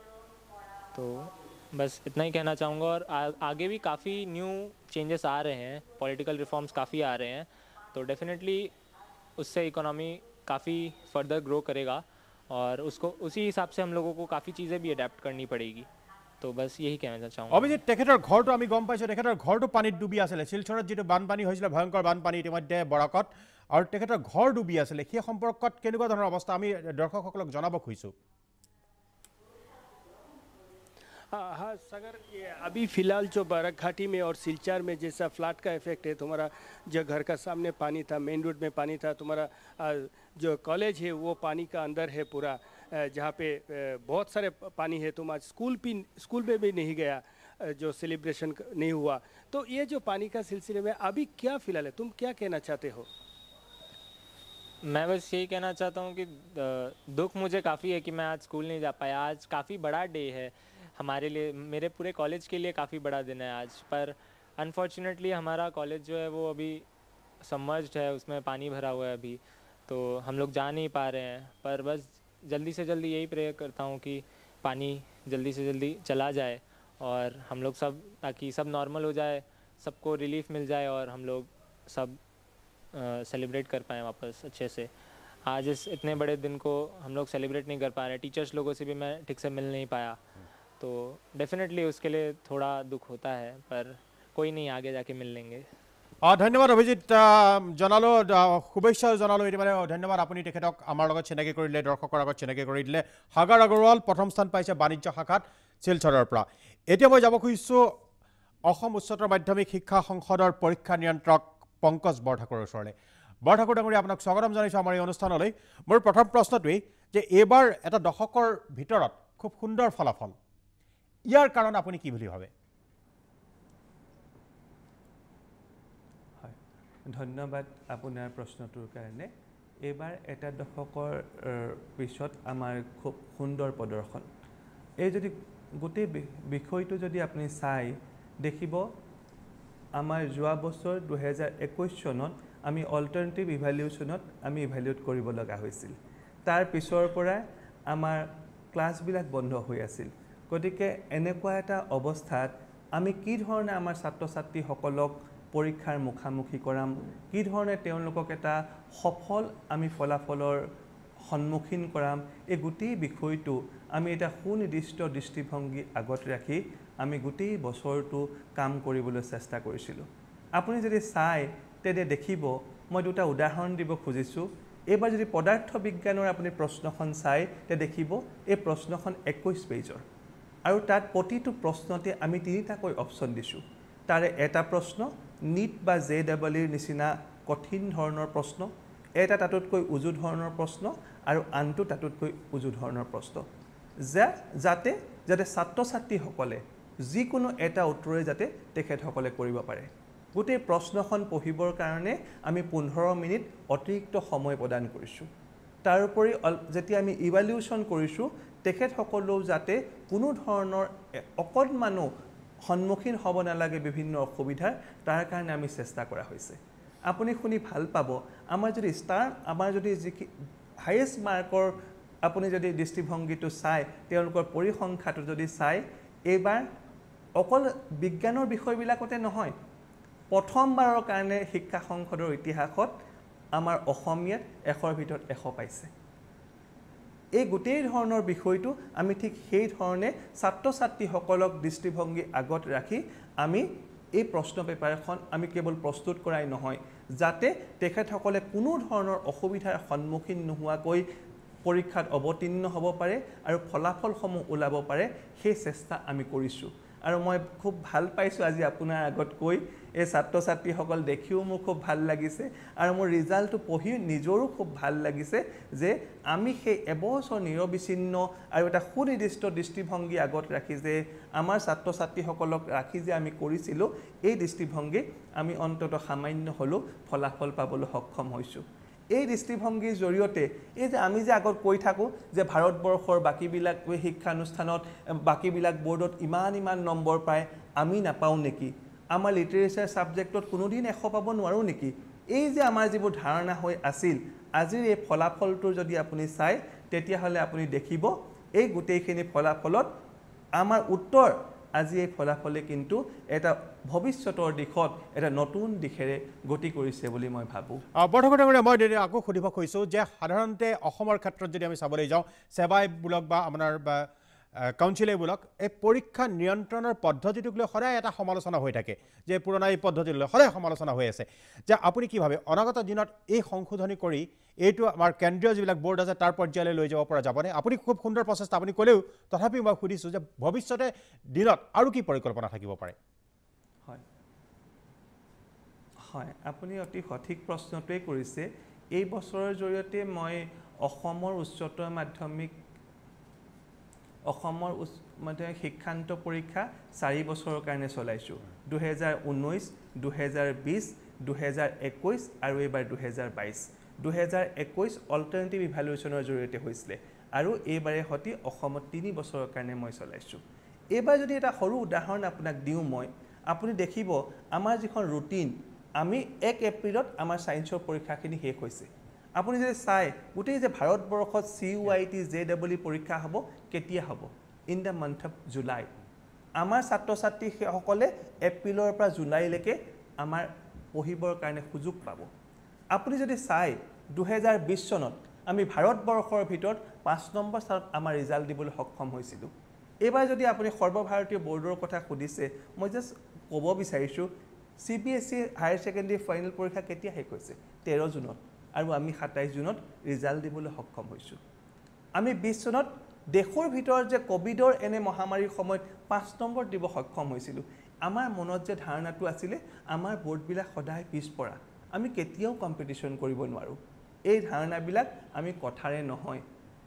तो बस इतना ही कहना चाहूँगा और आगे भी काफ़ी न्यू चेंजेस आ रहे हैं पॉलिटिकल रिफॉर्म्स काफ़ी आ रहे हैं तो डेफिनेटली उससे इकोनॉमी काफ़ी फर्दर ग्रो करेगा और उसको उसी हिसाब से हम लोगों को काफ़ी चीज़ें भी अडेप्ट करनी पड़ेगी तो बस यही कहना चाहूँगा অভিজিৎ তেখেতৰ ঘৰটো আমি গম পাইছোঁ তেখেতৰ ঘৰটো পানীত ডুবি আছিলে শিলচৰত যিটো বানপানী হৈছিলে ভয়ংকৰ বানপানী ইতিমধ্যে বৰাকত আৰু তেখেতৰ ঘৰ ডুবি আছিলে সেই সম্পৰ্কত কেনেকুৱা ধৰণৰ অৱস্থা আমি দৰ্শকসকলক জনাব খুজিছোঁ हाँ सागर ये अभी फ़िलहाल जो बाराक घाटी में और सिलचार में जैसा फ्लड का इफेक्ट है तुम्हारा जो घर का सामने पानी था मेन रोड में पानी था तुम्हारा जो कॉलेज है वो पानी का अंदर है पूरा जहाँ पे बहुत सारे पानी है तुम आज स्कूल में भी नहीं गया जो सेलिब्रेशन नहीं हुआ तो ये जो पानी का सिलसिले में अभी क्या फ़िलहाल है तुम क्या कहना चाहते हो मैं बस यही कहना चाहता हूँ कि दुख मुझे काफ़ी है कि मैं आज स्कूल नहीं जा पाया आज काफ़ी बड़ा डे है हमारे लिए मेरे पूरे कॉलेज के लिए काफ़ी बड़ा दिन है आज पर अनफॉर्चुनेटली हमारा कॉलेज जो है वो अभी सबमर्ज्ड है उसमें पानी भरा हुआ है अभी तो हम लोग जा नहीं पा रहे हैं पर बस जल्दी से जल्दी यही प्रेयर करता हूँ कि पानी जल्दी से जल्दी चला जाए और हम लोग सब ताकि सब नॉर्मल हो जाए सबको रिलीफ मिल जाए और हम लोग सब सेलिब्रेट कर पाएँ वापस अच्छे से आज इस इतने बड़े दिन को हम लोग सेलिब्रेट नहीं कर पा रहे टीचर्स लोगों से भी मैं ठीक से मिल नहीं पाया तो डेफिनेटली उसके लिए थोड़ा दुख होता है पर कोई नहीं आगे जाके मिल लेंगे ধন্যবাদ অভিজিৎ জনালো শুভেচ্ছা জনালো ইতিমধ্যে ধন্যবাদ আপুনি তেখেতক আমাৰ লগত চিনাকি কৰি দিলে দৰ্শকৰ আগত চিনাকি কৰি দিলে সাগৰ আগৰৱাল প্ৰথম স্থান পাইছে বাণিজ্য শাখাত শিলচৰৰ পৰা এতিয়া মই যাব খুজিছোঁ অসম উচ্চতৰ মাধ্যমিক শিক্ষা সংসদৰ পৰীক্ষা নিয়ন্ত্ৰক পংকজ বৰঠাকুৰৰ ওচৰলৈ বৰঠাকুৰ ডাঙৰীয়া আপোনাক স্বাগতম জনাইছোঁ আমাৰ এই অনুষ্ঠানলৈ মোৰ প্ৰথম প্ৰশ্নটোৱেই যে এইবাৰ এটা দশকৰ ভিতৰত খুব সুন্দৰ ফলাফল ইয়াৰ কাৰণ আপুনি কি বুলি ভাবে হয় ধন্যবাদ আপোনাৰ প্ৰশ্নটোৰ কাৰণে এবাৰ এটা দশকৰ পিছত আমাৰ খুব সুন্দৰ প্ৰদৰ্শন এই যদি গোটেই বিষয়টো যদি আপুনি চাই দেখিব আমাৰ যোৱা বছৰ 2021 চনত আমি অল্টাৰনেটিভ ইভালুৱেশ্যনত আমি ইভালুৱেট কৰিব লগা হৈছিল তাৰ পিছৰ পৰা আমাৰ ক্লাছবিলাক বন্ধ হৈ আছিল গতিকে এনেকুৱা এটা অৱস্থাত আমি কি ধৰণে আমাৰ ছাত্ৰ ছাত্ৰীসকলক পৰীক্ষাৰ মুখামুখি কৰাম কি ধৰণে তেওঁলোকক এটা সফল আমি ফলাফলৰ সন্মুখীন কৰাম এই গোটেই বিষয়টো আমি এটা সুনিৰ্দিষ্ট দৃষ্টিভংগী আগত ৰাখি আমি গোটেই বছৰটো কাম কৰিবলৈ চেষ্টা কৰিছিলোঁ আপুনি যদি চাই তেনে দেখিব মই দুটা উদাহৰণ দিব খুজিছোঁ এইবাৰ যদি পদাৰ্থ বিজ্ঞানৰ আপুনি প্ৰশ্নখন চাই তে দেখিব এই প্ৰশ্নখন 21 পেজৰ আৰু তাত প্ৰতিটো প্ৰশ্নতে আমি তিনিটাকৈ অপচন দিছোঁ তাৰে এটা প্ৰশ্ন নিট বা জেডব্লিউৰ নিচিনা কঠিন ধৰণৰ প্ৰশ্ন এটা তাতোতকৈ উজু ধৰণৰ প্ৰশ্ন আৰু আনটো তাতোতকৈ উজু ধৰণৰ প্ৰশ্ন যাতে ছাত্ৰ ছাত্ৰীসকলে যিকোনো এটা উত্তৰে যাতে তেখেতসকলে কৰিব পাৰে গোটেই প্ৰশ্নখন পঢ়িবৰ কাৰণে আমি 15 মিনিট অতিৰিক্ত সময় প্ৰদান কৰিছোঁ তাৰোপৰি যেতিয়া আমি ইভালুৱেশ্যন কৰিছোঁ তেখেতসকলেও যাতে কোনো ধৰণৰ অকণমানো সন্মুখীন হ'ব নালাগে বিভিন্ন অসুবিধাৰ তাৰ কাৰণে আমি চেষ্টা কৰা হৈছে আপুনি শুনি ভাল পাব আমাৰ যদি যি হাইয়েষ্ট মাৰ্কৰ আপুনি যদি দৃষ্টিভংগীটো চাই তেওঁলোকৰ পৰিসংখ্যাটো যদি চাই এইবাৰ অকল বিজ্ঞানৰ বিষয়বিলাকতে নহয় প্ৰথমবাৰৰ কাৰণে শিক্ষা সংসদৰ ইতিহাসত আমাৰ অসমীয়াত 100ৰ ভিতৰত 100 পাইছে এই গোটেই ধৰণৰ বিষয়টো আমি ঠিক সেই ধৰণে ছাত্ৰ ছাত্ৰীসকলক দৃষ্টিভংগী আগত ৰাখি আমি এই প্ৰশ্ন পেপাৰখন আমি কেৱল প্ৰস্তুত কৰাই নহয় যাতে তেখেতসকলে কোনো ধৰণৰ অসুবিধাৰ সন্মুখীন নোহোৱাকৈ পৰীক্ষাত অৱতীৰ্ণ হ'ব পাৰে আৰু ফলাফলসমূহ ওলাব পাৰে সেই চেষ্টা আমি কৰিছোঁ আৰু মই খুব ভাল পাইছোঁ আজি আপোনাৰ আগত কৈ এই ছাত্ৰ ছাত্ৰীসকল দেখিও মোৰ খুব ভাল লাগিছে আৰু মোৰ ৰিজাল্টটো পঢ়ি নিজৰো খুব ভাল লাগিছে যে আমি সেই এবছৰ নিৰবিচ্ছিন্ন আৰু এটা সুনিৰ্দিষ্ট দৃষ্টিভংগী আগত ৰাখি যে আমাৰ ছাত্ৰ ছাত্ৰীসকলক ৰাখি যে আমি কৰিছিলোঁ এই দৃষ্টিভংগী আমি অন্ততঃ সামান্য হ'লেও ফলাফল পাবলৈ সক্ষম হৈছোঁ এই দৃষ্টিভংগীৰ জৰিয়তে এই যে আমি যে আগত কৈ থাকোঁ যে ভাৰতবৰ্ষৰ বাকীবিলাক শিক্ষানুষ্ঠানত বাকীবিলাক বৰ্ডত ইমান নম্বৰ পায় আমি নাপাওঁ নেকি আমাৰ লিটাৰেচাৰ ছাবজেক্টত কোনোদিন 100 পাব নোৱাৰোঁ নেকি এই যে আমাৰ যিবোৰ ধাৰণা হৈ আছিল আজিৰ এই ফলাফলটো যদি আপুনি চায় তেতিয়াহ'লে আপুনি দেখিব এই গোটেইখিনি ফলাফলত আমাৰ উত্তৰ আজি এই ফলাফলে কিন্তু এটা ভৱিষ্যতৰ দিশত এটা নতুন দিশেৰে গতি কৰিছে বুলি মই ভাবোঁ বৰ্তমানে মই আকৌ সুধিব খুজিছোঁ যে সাধাৰণতে অসমৰ ক্ষেত্ৰত যদি আমি চাবলৈ যাওঁ সেৱাই বুলক বা আপোনাৰ কাউন্সিলে বুলক এই পৰীক্ষা নিয়ন্ত্ৰণৰ পদ্ধতিটোক লৈ সদায় এটা সমালোচনা হৈ থাকে যে পুৰণা এই পদ্ধতিক লৈ সদায় সমালোচনা হৈ আছে যে আপুনি কি ভাবে অনাগত দিনত এই সংশোধনী কৰি এইটো আমাৰ কেন্দ্ৰীয় যিবিলাক বৰ্ড আছে তাৰ পৰ্যায়লৈ লৈ যাব পৰা যাবনে আপুনি খুব সুন্দৰ প্ৰচেষ্টা আপুনি ক'লেও তথাপিও মই সুধিছোঁ যে ভৱিষ্যতে দিনত আৰু কি পৰিকল্পনা থাকিব পাৰে হয় আপুনি অতি সঠিক প্ৰশ্নটোৱে কৰিছে এই বছৰৰ জৰিয়তে মই অসমৰ উচ্চতৰ মাধ্যমিক শিক্ষান্ত পৰীক্ষা 4 বছৰৰ কাৰণে চলাইছোঁ 2019 2020 2021 আৰু এইবাৰ 2022 2021 অল্টাৰনেটিভ ইভালুৱেশ্যনৰ জৰিয়তে হৈছিলে আৰু এইবাৰে সতি অসমত 3 বছৰৰ কাৰণে মই চলাইছোঁ এইবাৰ যদি এটা সৰু উদাহৰণ আপোনাক দিওঁ মই আপুনি দেখিব আমাৰ যিখন ৰুটিন আমি 1 এপ্ৰিলত আমাৰ সায়েন্সৰ পৰীক্ষাখিনি শেষ হৈছে আপুনি যদি চাই গোটেই যে ভাৰতবৰ্ষত CUIT JEE পৰীক্ষা হ'ব কেতিয়া হ'ব in the month of July আমাৰ ছাত্ৰ ছাত্ৰীসকলে এপ্ৰিলৰ পৰা জুলাইলৈকে আমাৰ পঢ়িবৰ কাৰণে সুযোগ পাব আপুনি যদি চাই 2020 চনত আমি ভাৰতবৰ্ষৰ ভিতৰত 5 নম্বৰ স্থানত আমাৰ ৰিজাল্ট দিবলৈ সক্ষম হৈছিলোঁ এইবাৰ যদি আপুনি সৰ্বভাৰতীয় বৰ্ডৰ কথা সুধিছে মই জাষ্ট ক'ব বিচাৰিছোঁ CBSE হায়াৰ ছেকেণ্ডেৰী ফাইনেল পৰীক্ষা কেতিয়া শেষ হৈছে 13 জুনত আৰু আমি 27 জুনত ৰিজাল্ট দিবলৈ সক্ষম হৈছোঁ আমি 20 চনত দেশৰ ভিতৰত যে কোভিডৰ এনে মহামাৰীৰ সময়ত 5 নম্বৰ দিব সক্ষম হৈছিলোঁ আমাৰ মনত যে ধাৰণাটো আছিলে আমাৰ বৰ্ডবিলাক সদায় পিছপৰা আমি কেতিয়াও কম্পিটিশ্যন কৰিব নোৱাৰোঁ এই ধাৰণাবিলাক আমি কথাৰে নহয়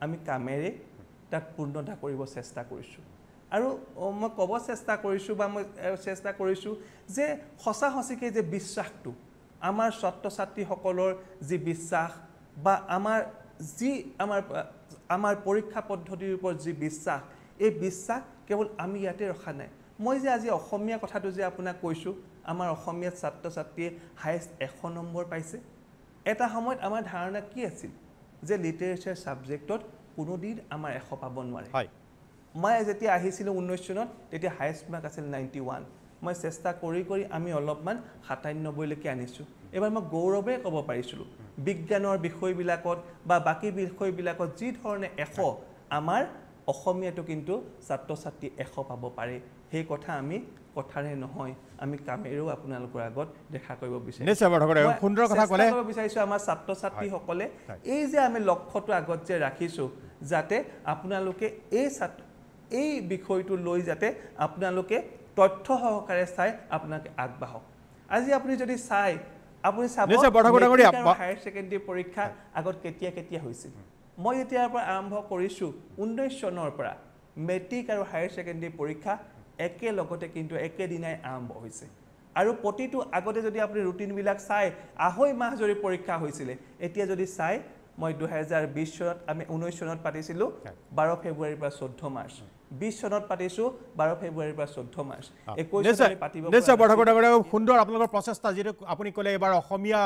আমি কামেৰে তাক পূৰ্ণতা কৰিব চেষ্টা কৰিছোঁ আৰু মই ক'ব চেষ্টা কৰিছোঁ বা মই চেষ্টা কৰিছোঁ যে সঁচা সঁচিকৈ যে বিশ্বাসটো আমাৰ ছাত্ৰ ছাত্ৰীসকলৰ যি বিশ্বাস বা আমাৰ পৰীক্ষা পদ্ধতিৰ ওপৰত যি বিশ্বাস এই বিশ্বাস কেৱল আমি ইয়াতে ৰখা নাই মই যে আজি অসমীয়া কথাটো যে আপোনাক কৈছোঁ আমাৰ অসমীয়া ছাত্ৰ ছাত্ৰীয়ে হায়েষ্ট 100 নম্বৰ পাইছে এটা সময়ত আমাৰ ধাৰণা কি আছিল যে লিটাৰেচাৰ ছাবজেক্টত কোনোদিন আমাৰ 100 পাব নোৱাৰে মই যেতিয়া আহিছিলোঁ 19 চনত তেতিয়া হায়েষ্ট মাৰ্ক আছিল 91 মই চেষ্টা কৰি আমি অলপমান 97 লৈকে আনিছোঁ এবাৰ মই গৌৰৱে ক'ব পাৰিছিলোঁ বিজ্ঞানৰ বিষয়বিলাকত বা বাকী বিষয়বিলাকত যি ধৰণে 100 আমাৰ অসমীয়াটো কিন্তু ছাত্ৰ ছাত্ৰী 100 পাব পাৰে সেই কথা আমি কথাৰে নহয় আমি কামেৰেও আপোনালোকৰ আগত দেখা কৰিব বিচাৰিছোঁ সুন্দৰ কথা ক'লে বিচাৰিছোঁ আমাৰ ছাত্ৰ ছাত্ৰীসকলে এই যে আমি লক্ষ্যটো আগত যে ৰাখিছোঁ যাতে আপোনালোকে এই বিষয়টো লৈ যাতে আপোনালোকে তথ্য সহকাৰে চাই আপোনালোকে আগবাঢ়ক আজি আপুনি যদি চাই আপুনি চাব হায়াৰ ছেকেণ্ডেৰী পৰীক্ষা আগত কেতিয়া হৈছিল মই এতিয়াৰ পৰা আৰম্ভ কৰিছোঁ 19 চনৰ পৰা মেট্ৰিক আৰু হায়াৰ ছেকেণ্ডেৰী পৰীক্ষা একেলগতে কিন্তু একেদিনাই আৰম্ভ হৈছে আৰু প্ৰতিটো আগতে যদি আপুনি ৰুটিনবিলাক চাই আঢ়ৈ মাহ জৰি পৰীক্ষা হৈছিলে এতিয়া যদি চাই মই 2020 চনত আমি 19 চনত পাতিছিলোঁ 12 ফেব্ৰুৱাৰীৰ পৰা 14 মাৰ্চ 20 চনত পাতিছোঁ 12 ফেব্ৰুৱাৰীৰ পৰা 14 মাৰ্চ 21 চনত পাতিব সুন্দৰ আপোনালোকৰ প্ৰচেষ্টা যিটো আপুনি ক'লে এবাৰ অসমীয়া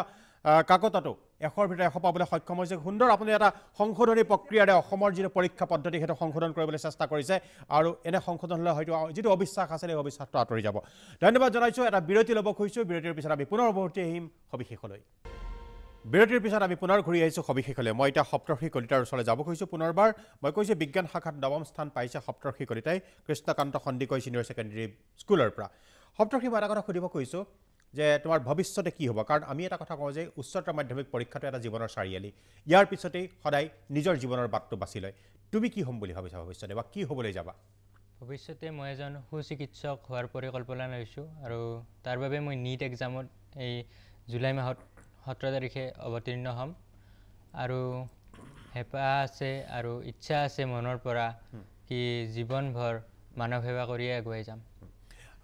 কাকতটো 100ৰ ভিতৰত 100 পাবলৈ সক্ষম হৈছে সুন্দৰ আপুনি এটা সংশোধনী প্ৰক্ৰিয়াৰে অসমৰ যিটো পৰীক্ষা পদ্ধতি সেইটো সংশোধন কৰিবলৈ চেষ্টা কৰিছে আৰু এনে সংশোধন হ'লে হয়তো যিটো অবিশ্বাস আছে সেই অবিশ্বাসটো আঁতৰি যাব ধন্যবাদ জনাইছোঁ এটা বিৰতি ল'ব খুজিছোঁ বিৰতিৰ পিছত আমি পুনৰ উভতি আহিম সবিশেষলৈ বিৰতিৰ পিছত আমি পুনৰ ঘূৰি আহিছোঁ সবিশেষলৈ মই এতিয়া সপ্তৰ্ষি কলিতাৰ ওচৰলৈ যাব খুজিছোঁ পুনৰবাৰ মই কৈছোঁ বিজ্ঞান শাখাত 9ম স্থান পাইছে সপ্তৰ্ষি কলিতাই কৃষ্ণকান্ত সন্দিকৈ ছিনিয়ৰ ছেকেণ্ডেৰী স্কুলৰ পৰা সপ্তৰ্ষি মই এটা কথা সুধিব খুজিছোঁ যে তোমাৰ ভৱিষ্যতে কি হ'ব কাৰণ আমি এটা কথা কওঁ যে উচ্চতৰ মাধ্যমিক পৰীক্ষাটো এটা জীৱনৰ চাৰিআলি ইয়াৰ পিছতেই সদায় নিজৰ জীৱনৰ বাটটো বাছি লয় তুমি কি হ'ম বুলি ভাবিছা ভৱিষ্যতে বা কি হ'বলৈ যাবা ভৱিষ্যতে মই এজন সুচিকিৎসক হোৱাৰ পৰিকল্পনা লৈছোঁ আৰু তাৰ বাবে মই নীট এক্সামত এই জুলাই মাহত 17 তাৰিখে অৱতীৰ্ণ হ'ম আৰু হেঁপাহ আছে আৰু ইচ্ছা আছে মনৰ পৰা কি জীৱনভৰ মানৱ সেৱা কৰিয়ে আগুৱাই যাম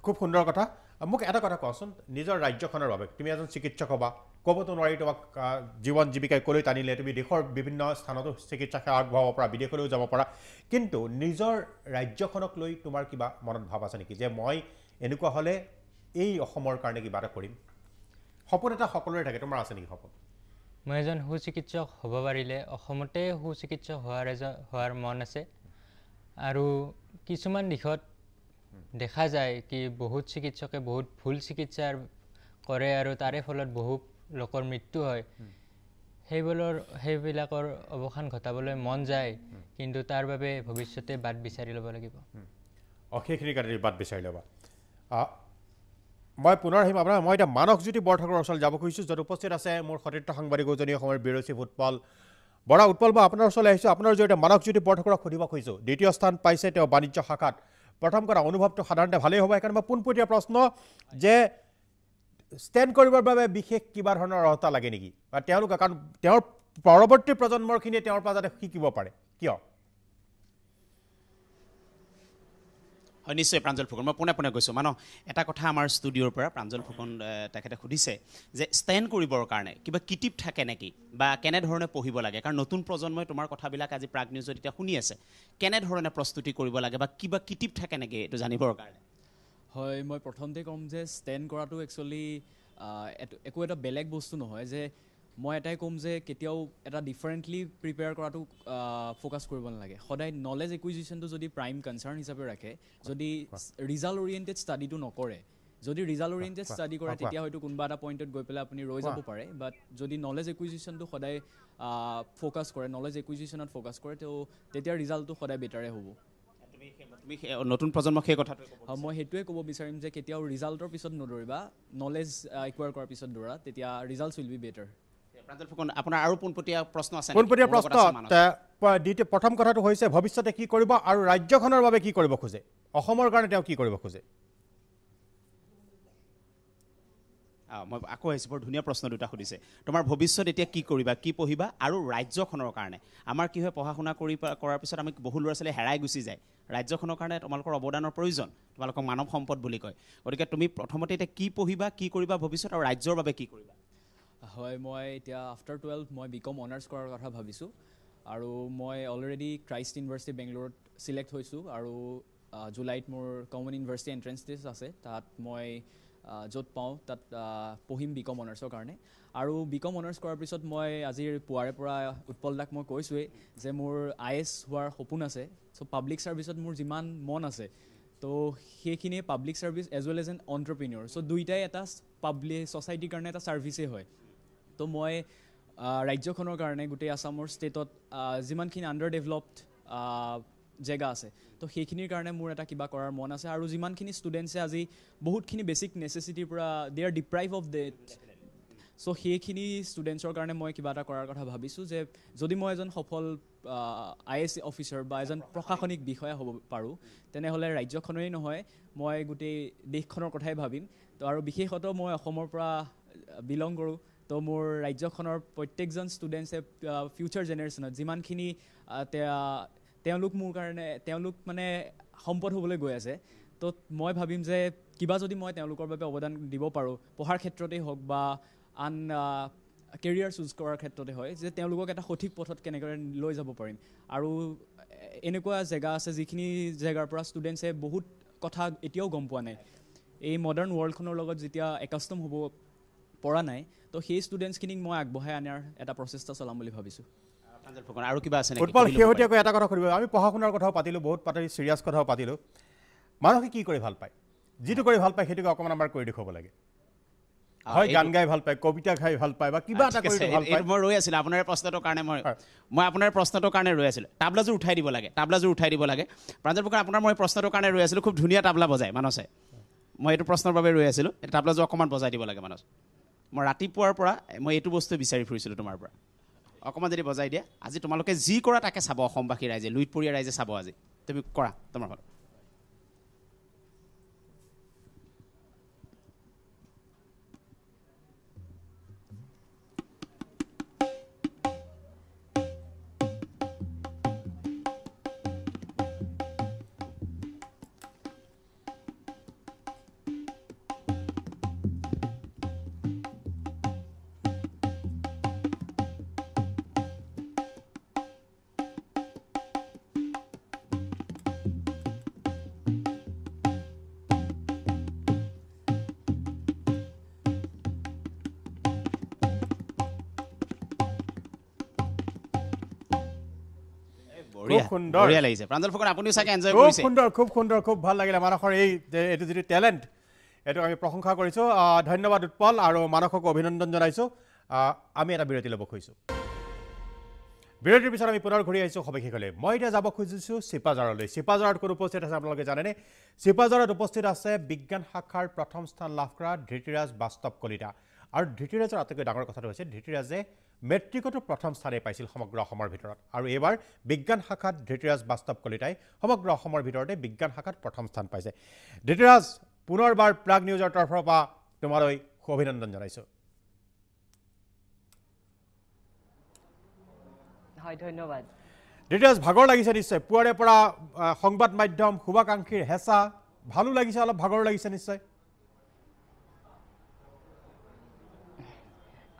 খুব সুন্দৰ কথা মোক এটা কথা কোৱাচোন নিজৰ ৰাজ্যখনৰ বাবে তুমি এজন চিকিৎসক হ'বা ক'বতো নোৱাৰি তোমাক জীৱন জীৱিকাই ক'লৈ টানিলে তুমি দেশৰ বিভিন্ন স্থানতো চিকিৎসা সেৱা আগবঢ়াব পৰা বিদেশলৈও যাব পৰা কিন্তু নিজৰ ৰাজ্যখনক লৈ তোমাৰ কিবা মনত ভাৱ আছে নেকি যে মই এনেকুৱা হ'লে এই অসমৰ কাৰণে কিবা এটা কৰিম সপোন এটা সকলোৰে থাকে তোমাৰ আছে নেকি সপোন মই এজন সুচিকিৎসক হ'ব পাৰিলে অসমতে সুচিকিৎসক হোৱাৰ মন আছে আৰু কিছুমান দিশত দেখা যায় কি বহুত চিকিৎসকে বহুত ভুল চিকিৎসা কৰে আৰু তাৰে ফলত বহু লোকৰ মৃত্যু হয় সেইবিলাকৰ অৱসান ঘটাবলৈ মন যায় কিন্তু তাৰ বাবে ভৱিষ্যতে বাট বিচাৰি ল'ব লাগিব সেইখিনি কাৰণে বাট বিচাৰি ল'বা মই পুনৰ আহিম আপোনাৰ মই এতিয়া মানসজ্যোতি বৰঠাকুৰৰ ওচৰলৈ যাব খুজিছোঁ য'ত উপস্থিত আছে মোৰ সতীৰ্থ সাংবাদিক উজনি অসমৰ বিৰচিভ উৎপল বৰা উৎপল বা আপোনাৰ ওচৰলৈ আহিছোঁ আপোনাৰ জৰিয়তে মানসজ্যোতি বৰঠাকুৰক সুধিব খুজিছোঁ দ্বিতীয় স্থান পাইছে তেওঁ বাণিজ্য শাখাত প্ৰথম কথা অনুভৱটো সাধাৰণতে ভালেই হ'ব সেইকাৰণে মই পোনপটীয়া প্ৰশ্ন যে ষ্টেণ্ড কৰিবৰ বাবে বিশেষ কিবা ধৰণৰ অৰ্হতা লাগে নেকি বা তেওঁলোকে কাৰণ তেওঁৰ পৰৱৰ্তী প্ৰজন্মৰখিনিয়ে তেওঁৰ পৰা যাতে শিকিব পাৰে কিয় হয় নিশ্চয় প্ৰাঞ্জল ফুকন মই পোনে কৈছোঁ এটা কথা আমাৰ ষ্টুডিঅ'ৰ পৰা প্ৰাঞ্জল ফুকন তেখেতে সুধিছে যে ষ্টেণ্ড কৰিবৰ কাৰণে কিবা কিটিপ থাকে নেকি বা কেনেধৰণে পঢ়িব লাগে কাৰণ নতুন প্ৰজন্মই তোমাৰ কথাবিলাক আজি প্ৰাগ নিউজত এতিয়া শুনি আছে কেনেধৰণে প্ৰস্তুতি কৰিব লাগে বা কিবা কিটিপ থাকে নেকি এইটো জানিবৰ কাৰণে হয় মই প্ৰথমতে ক'ম যে ষ্টেণ্ড কৰাটো একচুৱেলি একো এটা বেলেগ বস্তু নহয় যে মই এটাই ক'ম যে কেতিয়াও এটা ডিফাৰেণ্টলি প্ৰিপেয়াৰ কৰাটো ফ'কাছ কৰিব নালাগে সদায় নলেজ একুইজিশ্যনটো যদি প্ৰাইম কনচাৰ্ণ হিচাপে ৰাখে যদি ৰিজাল্ট অৰিয়েণ্টেড ষ্টাডিটো নকৰে যদি ৰিজাল্ট অৰিয়েণ্টেড ষ্টাডি কৰে তেতিয়া হয়তো কোনোবা এটা পইণ্টত গৈ পেলাই আপুনি ৰৈ যাব পাৰে বাট যদি নলেজ একুইজিশ্যনটো সদায় ফ'কাছ কৰে নলেজ একুইজিশ্যনত ফ'কাছ কৰে তেতিয়া ৰিজাল্টটো সদায় বেটাৰে হ'ব তুমি নতুন প্ৰজন্মক সেই কথাটো মই সেইটোৱে ক'ব বিচাৰিম যে কেতিয়াও ৰিজাল্টৰ পিছত নদৌৰিবা নলেজ একুৱাৰ কৰাৰ পিছত দৌৰা তেতিয়া results will be better Pranjal Phukan আপোনাৰ আৰু পোনপটীয়া প্ৰশ্ন আছে পোনপটীয়া প্ৰশ্ন দ্বিতীয় প্ৰথম কথাটো হৈছে ভৱিষ্যতে কি কৰিব আৰু ৰাজ্যখনৰ বাবে কি কৰিব খোজে অসমৰ কাৰণে তেওঁ কি কৰিব খোজে মই আকৌ আহিছোঁ বৰ ধুনীয়া প্ৰশ্ন দুটা সুধিছে তোমাৰ ভৱিষ্যত এতিয়া কি কৰিবা কি পঢ়িবা আৰু ৰাজ্যখনৰ কাৰণে আমাৰ কি হয় পঢ়া শুনা কৰাৰ পিছত আমি বহু ল'ৰা ছোৱালী হেৰাই গুচি যায় ৰাজ্যখনৰ কাৰণে তোমালোকৰ অৱদানৰ প্ৰয়োজন তোমালোকক মানৱ সম্পদ বুলি কয় গতিকে তুমি প্ৰথমতে এতিয়া কি পঢ়িবা কি কৰিবা ভৱিষ্যত আৰু ৰাজ্যৰ বাবে কি কৰিবা হয় মই এতিয়া আফটাৰ 12 মই বিকম অনাৰ্ছ কৰাৰ কথা ভাবিছোঁ আৰু মই অলৰেডি ক্ৰাইষ্ট ইউনিভাৰ্চিটি বেংগলোৰত চিলেক্ট হৈছোঁ আৰু জুলাইত মোৰ কমন ইউনিভাৰ্চিটি এণ্ট্ৰেঞ্চ টেষ্ট আছে তাত মই য'ত পাওঁ তাত পঢ়িম বিকম অনাৰ্ছৰ কাৰণে আৰু বিকম অনাৰ্ছ কৰাৰ পিছত মই আজিৰ পুৱাৰে পৰা উৎপল দাক মই কৈছোঁৱেই যে মোৰ IAS হোৱাৰ সপোন আছে চ' পাব্লিক ছাৰ্ভিচত মোৰ যিমান মন আছে তো সেইখিনিয়ে public service as well as an entrepreneur so' দুইটাই এটা ছ'চাইটিৰ কাৰণে এটা ছাৰ্ভিচেই হয় তো মই ৰাজ্যখনৰ কাৰণে গোটেই আছামৰ ষ্টেটত যিমানখিনি আণ্ডাৰ ডেভেলপড জেগা আছে তো সেইখিনিৰ কাৰণে মোৰ এটা কিবা কৰাৰ মন আছে আৰু যিমানখিনি ষ্টুডেণ্টছে আজি বহুতখিনি বেছিক নেচেচিটিৰ পৰা দে আৰ ডিপ্ৰাইভ অফ ডেট চ' সেইখিনি ষ্টুডেণ্টছৰ কাৰণে মই কিবা এটা কৰাৰ কথা ভাবিছোঁ যে যদি মই এজন সফল IAS অফিচাৰ বা এজন প্ৰশাসনিক বিষয়া হ'ব পাৰোঁ তেনেহ'লে ৰাজ্যখনেই নহয় মই গোটেই দেশখনৰ কথাই ভাবিম তো আৰু বিশেষতঃ মই অসমৰ পৰা বিলং কৰোঁ তো মোৰ ৰাজ্যখনৰ প্ৰত্যেকজন ষ্টুডেণ্টছে ফিউচাৰ জেনেৰেশ্যনত যিমানখিনি তেওঁলোক মোৰ কাৰণে তেওঁলোক মানে সম্পদ হ'বলৈ গৈ আছে তো মই ভাবিম যে কিবা যদি মই তেওঁলোকৰ বাবে অৱদান দিব পাৰোঁ পঢ়াৰ ক্ষেত্ৰতেই হওক বা আন কেৰিয়াৰ চুজ কৰাৰ ক্ষেত্ৰতে হয় যে তেওঁলোকক এটা সঠিক পথত কেনেদৰে লৈ যাব পাৰিম আৰু এনেকুৱা জেগা আছে যিখিনি জেগাৰ পৰা ষ্টুডেণ্টছে বহুত কথা এতিয়াও গম পোৱা নাই এই মডাৰ্ণ ৱৰ্ল্ডখনৰ লগত যেতিয়া একাষ্টম হ'ব পৰা নাই তো সেই ষ্টুডেণ্টছখিনিক মই আগবঢ়াই অনাৰ এটা প্ৰচেষ্টা চলাম বুলি ভাবিছোঁ আৰু কিবা আছে উৎপল শেহতীয়াকৈ এটা কথা সুধিব আমি পঢ়া শুনাৰ কথাও পাতিলোঁ বহুত চিৰিয়াছ কথাও পাতিলোঁ মানুহে কি কৰি ভাল পায় যিটো কৰি ভাল পায় সেইটোকে অকণমান আমাৰ কৰি দেখুৱাব লাগে হয় গান গাই ভাল পায় কবিতা গাই ভাল পায় বা কিবা এটা কৰি ভাল পায় মই ৰৈ আছিলোঁ আপোনাৰ প্ৰশ্নটোৰ কাৰণে মই আপোনাৰ প্ৰশ্নটোৰ কাৰণে ৰৈ আছিলোঁ তাবলাযোৰ উঠাই দিব লাগে প্ৰাঞ্জল ফুকন আপোনাৰ মই প্ৰশ্নটোৰ কাৰণে ৰৈ আছিলোঁ খুব ধুনীয়া তাবলা বজায় মানসে মই এইটো প্ৰশ্নৰ বাবে ৰৈ আছিলোঁ এটা তাবলা যোৱা অকণমান বজাই দিব লাগে মানস মই ৰাতিপুৱাৰ পৰা মই এইটো বস্তু বিচাৰি ফুৰিছিলোঁ তোমাৰ পৰা অকণমান যদি বজাই দিয়া আজি তোমালোকে যি কৰা তাকে চাব অসমবাসী ৰাইজে লুইতপৰীয়া ৰাইজে চাব আজি তুমি কৰা তোমাৰ ঘৰত বঢ়িয়া লাগিছে প্ৰাঞ্জল ফুকন আপুনিও চাগে এনজয় কৰিছে খুব সুন্দৰ খুব ভাল লাগিলে মানসৰ এইটো যিটো টেলেণ্ট এইটো আমি প্ৰশংসা কৰিছোঁ ধন্যবাদ উৎপল আৰু মানসক অভিনন্দন জনাইছোঁ আমি এটা বিৰতি ল'ব খুজিছোঁ বিৰতিৰ পিছত আমি পুনৰ ঘূৰি আহিছোঁ সবিশেষলৈ মই এতিয়া যাব খুজিছোঁ চিপাঝাৰলৈ চিপাঝাৰত কোন উপস্থিত আছে আপোনালোকে জানেনে চিপাঝাৰত উপস্থিত আছে বিজ্ঞান শাখাৰ প্ৰথম স্থান লাভ কৰা ধৃতিৰাজ বাস্তৱ কলিতা আৰু ধৃতিৰাজৰ আটাইতকৈ ডাঙৰ কথাটো হৈছে ধৃতিৰাজে মেট্ৰিকতো প্ৰথম স্থানেই পাইছিল সমগ্ৰ অসমৰ ভিতৰত আৰু এইবাৰ বিজ্ঞান শাখাত ধৃতিৰাজ বাস্তৱ কলিতাই সমগ্ৰ অসমৰ ভিতৰতে বিজ্ঞান শাখাত প্ৰথম স্থান পাইছে ধৃতিৰাজ পুনৰবাৰ প্ৰাগ নিউজৰ তৰফৰ পৰা তোমালৈ অভিনন্দন জনাইছোঁ হয় ধন্যবাদ ধৃতিৰাজ ভাগৰ লাগিছে নিশ্চয় পুৱাৰে পৰা সংবাদ মাধ্যম শুভাকাংক্ষীৰ হেঁচা ভালো লাগিছে অলপ ভাগৰ লাগিছে নিশ্চয়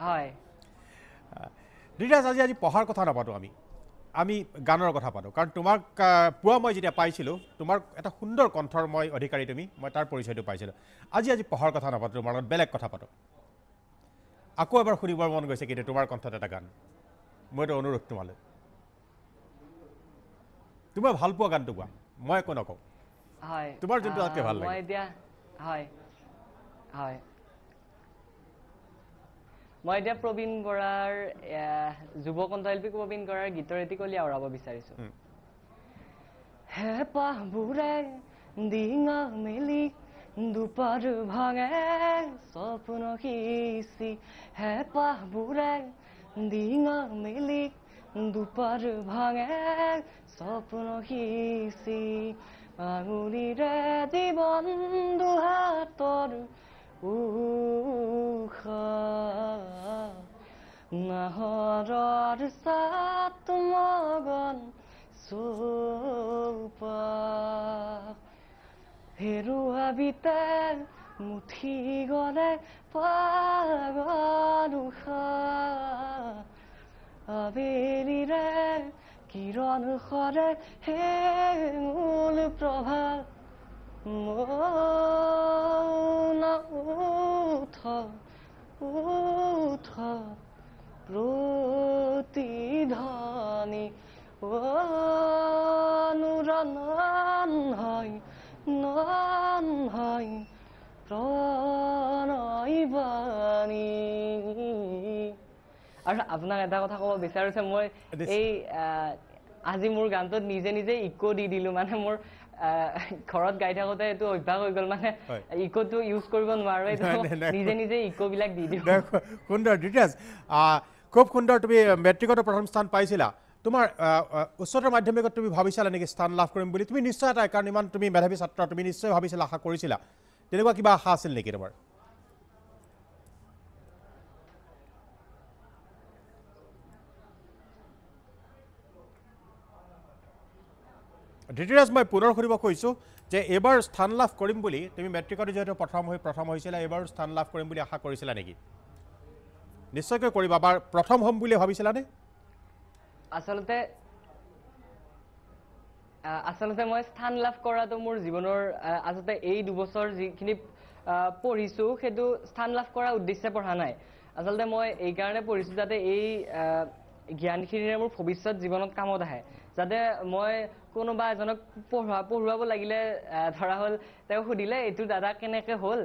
হয় ধৃতিৰাজ আজি পঢ়াৰ কথা নাপাতোঁ আমি গানৰ কথা পাতোঁ কাৰণ তোমাক পুৱা মই যেতিয়া পাইছিলোঁ তোমাৰ এটা সুন্দৰ কণ্ঠৰ মই অধিকাৰী মই তাৰ পৰিচয়টো পাইছিলোঁ আজি পঢ়াৰ কথা নাপাতোঁ তোমাৰ লগত বেলেগ কথা পাতোঁ আকৌ এবাৰ শুনিবৰ মন গৈছে কিন্তু তোমাৰ কণ্ঠত এটা গান মই এইটো অনুৰোধ তোমালৈ তোমাৰ ভাল পোৱা গানটো কোৱা মই একো নকওঁ হয় তোমাৰ যোনটো আটাইতকৈ ভাল লাগে মই এতিয়া হয় হয় মই এতিয়া প্ৰবীণ বৰাৰ যুৱ কণ্ঠশিল্পী প্ৰবীণ বৰাৰ গীতৰ এটি কলি আওৰাব বিচাৰিছোঁ হেঁপাহ বুৰে ডিঙা মেলি দুপাৰ ভাঙে সপোন সিঁচি হেঁপাহ বুৰে ডিঙা মেলি দুপাৰ ভাঙে সপোন সিঁচি আঙুলিৰে জীৱন দুহাতৰ নাহৰৰ সাত মগন চৌপাশ হেৰুৱা বিতে মুঠি গলে পাগল আবেলিৰে কিৰণ সৰে হেঙুল প্ৰভাত উঠ প্ৰতিধ্বনি অনুৰণন হয় প্ৰণয় বাণী আৰু আপোনাক এটা কথা ক'ব বিচাৰিছে মই এই আজি মোৰ গানটোত নিজে নিজে ইকো দি দিলোঁ মানে মোৰ ঘৰত গাই থাকোঁতে এইটো অভ্যাস হৈ গ'ল মানে ইকোটো ইউজ কৰিব নোৱাৰোঁ নিজে নিজে ইকোবিলাক দি দিওঁ সুন্দৰ ধৃতিৰাজ খুব সুন্দৰ তুমি মেট্ৰিকতো প্ৰথম স্থান পাইছিলা তোমাৰ উচ্চতৰ মাধ্যমিকত তুমি ভাবিছিলা নেকি স্থান লাভ কৰিম বুলি তুমি নিশ্চয় এটা কাৰণ ইমান তুমি মেধাৱী ছাত্ৰ তুমি নিশ্চয় ভাবিছিলা আশা কৰিছিলা তেনেকুৱা কিবা আশা আছিল নেকি তোমাৰ ধৃতিৰাজ মই পুনৰ সুধিব খুজিছোঁ যে এইবাৰ স্থান লাভ কৰিম বুলি তুমি মেট্ৰিকত যিহেতু প্ৰথম হৈছিলা এইবাৰ স্থান লাভ কৰিম বুলি আশা কৰিছিলা নেকি নিশ্চয়কৈ কৰিবা বা প্ৰথম হ'ম বুলি ভাবিছিলানে আচলতে মই স্থান লাভ কৰাটো মোৰ জীৱনৰ আচলতে এই দুবছৰ যিখিনি পঢ়িছোঁ সেইটো স্থান লাভ কৰাৰ উদ্দেশ্যে পঢ়া নাই আচলতে মই এইকাৰণে পঢ়িছোঁ যাতে এই জ্ঞানখিনিৰে মোৰ ভৱিষ্যত জীৱনত কামত আহে যাতে মই কোনোবা এজনক পঢ়ুৱাব লাগিলে ধৰা হ'ল তেওঁ সুধিলে এইটো দাদা কেনেকৈ হ'ল